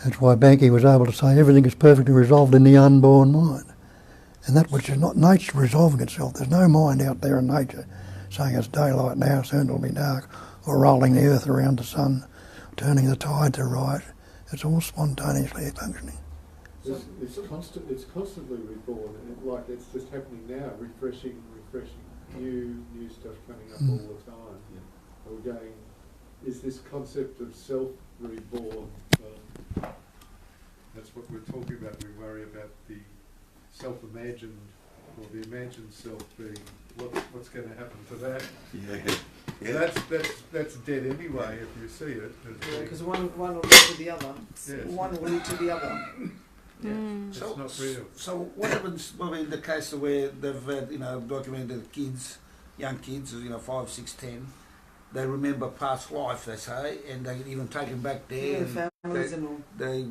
That's why Banky was able to say everything is perfectly resolved in the unborn mind. And that which is not nature resolving itself. There's no mind out there in nature saying it's daylight now, soon it'll be dark, or rolling the earth around the sun, turning the tide to right. It's all spontaneously functioning. It's constantly reborn, and like it's just happening now, refreshing, new stuff coming up all the time. Yeah. We're going, is this concept of self reborn? That's what we're talking about. We worry about the self-imagined or the imagined self being what's going to happen to that. Yeah. That's dead anyway if you see it. Because one will lead to the other. Yes. One will lead to the other. It's not real. So what happens in the case where they've documented kids, young kids, 5, 6, 10, they remember past life, they say, and they get even taken back there. Yeah, families and all. They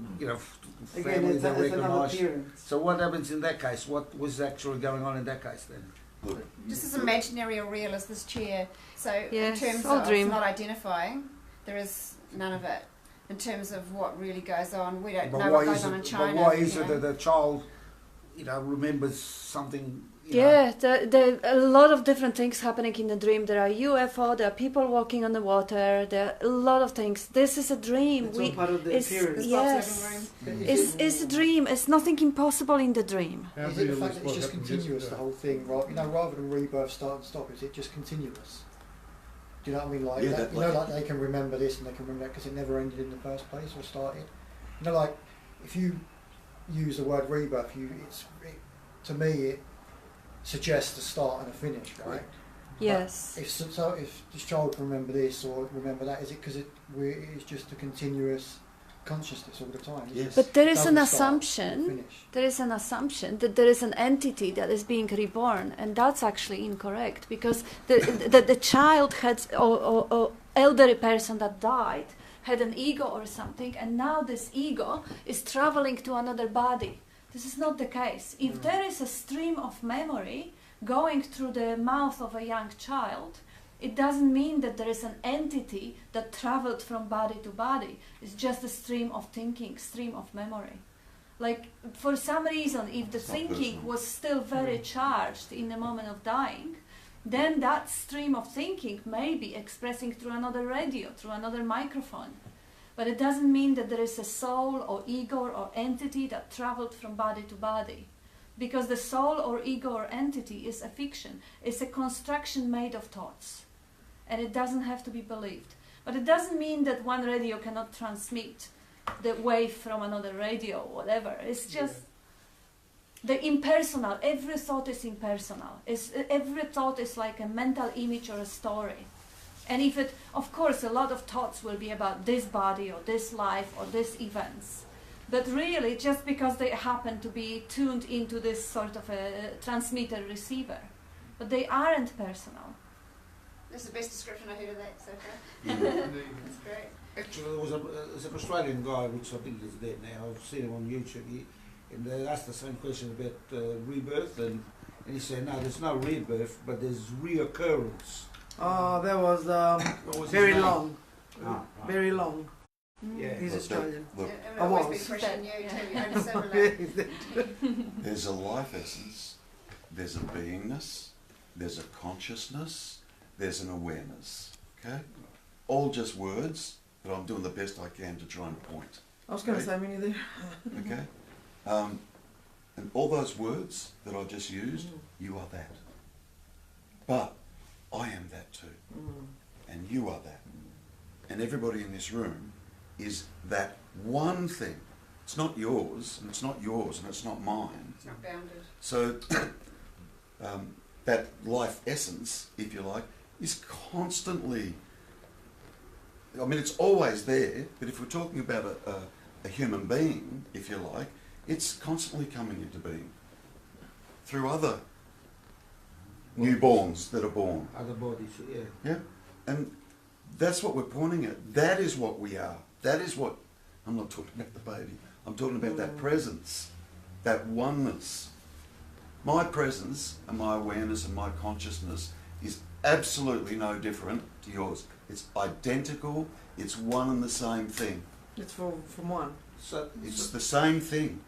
Again, families they it's another recognise. appearance. So what happens in that case? What was actually going on in that case then? Look, Just as imaginary or real as this chair. So Yes, in terms all of dream. not identifying, there is none of it. In terms of what really goes on, we don't know what goes on in China. But why is you it know. that the child, remembers something? Yeah, there are a lot of different things happening in the dream. There are UFO, there are people walking on the water, there are a lot of things. This is a dream. It's all part of the appearance. Yes, it's a dream. It's nothing impossible in the dream. How Is it the real fact is that what it's just happened continuous, yesterday? the whole thing, right? Rather than rebirth, start and stop, is it just continuous? Do you know what I mean? Like, Yeah, that, that- like they can remember this and they can remember that because it never ended in the first place or started. Like if you use the word rebirth, to me it suggests a start and a finish, right? Yes. But if this child can remember this or remember that, is it because it's just a continuous consciousness all the time? Yes. But there It is an doesn't start assumption. or finish. There is an assumption that there is an entity that is being reborn, and that's actually incorrect because the child had or elderly person that died had an ego or something, and now this ego is traveling to another body. This is not the case. If there is a stream of memory going through the mouth of a young child, it doesn't mean that there is an entity that traveled from body to body. It's just a stream of thinking, stream of memory. Like, for some reason, if the It's not thinking personal. was still very charged in the moment of dying, then that stream of thinking may be expressing through another radio, through another microphone. But it doesn't mean that there is a soul or ego or entity that traveled from body to body. Because the soul or ego or entity is a fiction. It's a construction made of thoughts. And it doesn't have to be believed. But it doesn't mean that one radio cannot transmit the wave from another radio or whatever. It's just the impersonal. Every thought is impersonal. Every thought is like a mental image or a story. And if it, of course, a lot of thoughts will be about this body or this life or these events. But really, just because they happen to be tuned into this sort of a transmitter-receiver. But they aren't personal. That's the best description I heard of that so far. That's great. Actually, there's an Australian guy, which I think is dead now. I've seen him on YouTube. And they asked the same question about rebirth, and he said, no, there's no rebirth, but there's reoccurrence. Oh, that was What was his very name? long. Ah, Very long. Yeah. He's Look, Australian. Look, I've always been was. pushing you too. You're only so Yeah, relaxed. he's dead. there's a life essence, there's a beingness, there's a consciousness, there's an awareness. Okay? All just words, but I'm doing the best I can to try and point. I was going to say many there. Okay? And all those words that I just used, you are that. But I am that too. And you are that. And everybody in this room is that one thing. It's not yours, and it's not yours, and it's not mine. It's not bounded. So that life essence, if you like, is constantly I mean, it's always there, but if we're talking about a human being, if you like, it's constantly coming into being through other newborns that are born. Other bodies, yeah. Yeah, and that's what we're pointing at. That is what we are. That is what, I'm not talking about the baby, I'm talking about that presence, that oneness. My presence and my awareness and my consciousness is absolutely no different to yours. It's identical, it's one and the same thing. It's from one. So It's the same thing.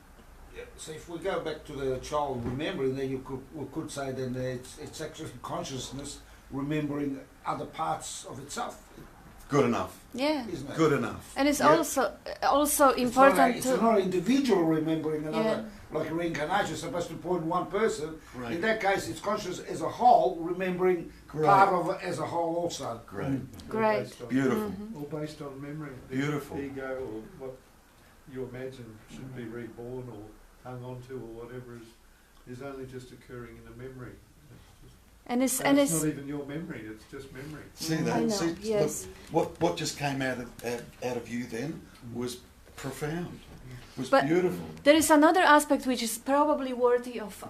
yeah, so if we go back to the child remembering, then we could say then it's actually consciousness remembering other parts of itself, Good enough. Yeah. isn't it? Good enough. And it's Yep. also important It's to. not an individual remembering another, like reincarnation, supposed to point one person. Great. In that case, it's conscious as a whole, remembering Great. part of it as a whole also. Great. All Great. based on- Beautiful. Mhm. All based on memory. The Beautiful. ego or what you imagine should be reborn or hung onto or whatever is only just occurring in a memory. And it's And it's it's not even your memory, it's just memory. See I that? know, See, yes. look, what just came out of you then was profound. Was But- beautiful. There is another aspect which is probably worthy of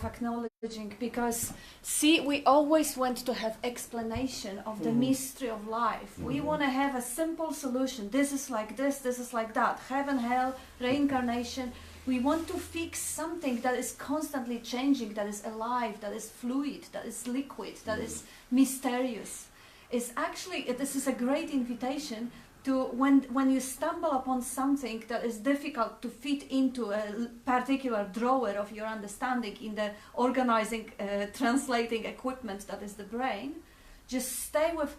acknowledging, because see, we always want to have explanation of the mystery of life. We want to have a simple solution. This is like this is like that. Heaven, hell, reincarnation. We want to fix something that is constantly changing, that is alive, that is fluid, that is liquid, that is mysterious. It's actually, this is a great invitation to when you stumble upon something that is difficult to fit into a particular drawer of your understanding in the organizing, translating equipment that is the brain, just stay with,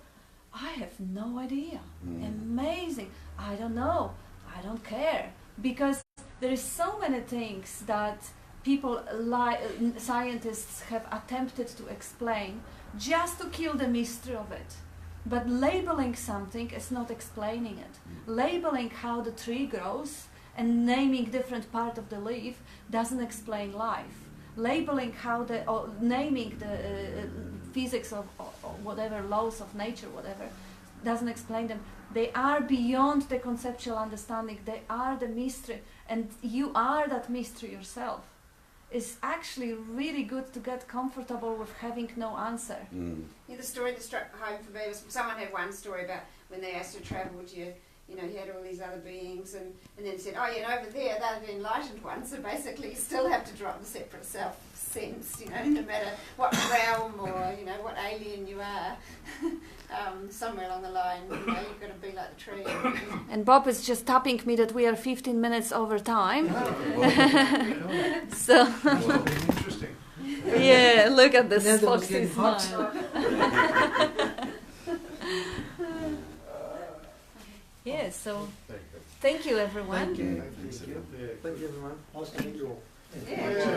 I have no idea. Amazing. I don't know. I don't care. Because there is so many things that people, scientists have attempted to explain just to kill the mystery of it. But labeling something is not explaining it. Labeling how the tree grows and naming different part of the leaf doesn't explain life. Labeling how the, or naming the physics of or whatever, laws of nature, whatever, doesn't explain them. They are beyond the conceptual understanding. They are the mystery, and you are that mystery yourself. It's actually really good to get comfortable with having no answer. Yeah, the story that struck home for me was someone had one story about when they asked to travel to you know, he had all these other beings and then said, oh, yeah, and over there, they're the enlightened ones, so basically you still have to drop the separate self sense, you know, no matter what realm or, you know, what alien you are, somewhere along the line, you know, you've got to be like the tree. And Bob is just tapping me that we are 15 minutes over time. So, Well, interesting. yeah, look at this Netherlands foxy getting hot. smile. Yeah, so thank you everyone. Thank you. Thank you. Thank you, everyone. Nice to meet you all. Yeah.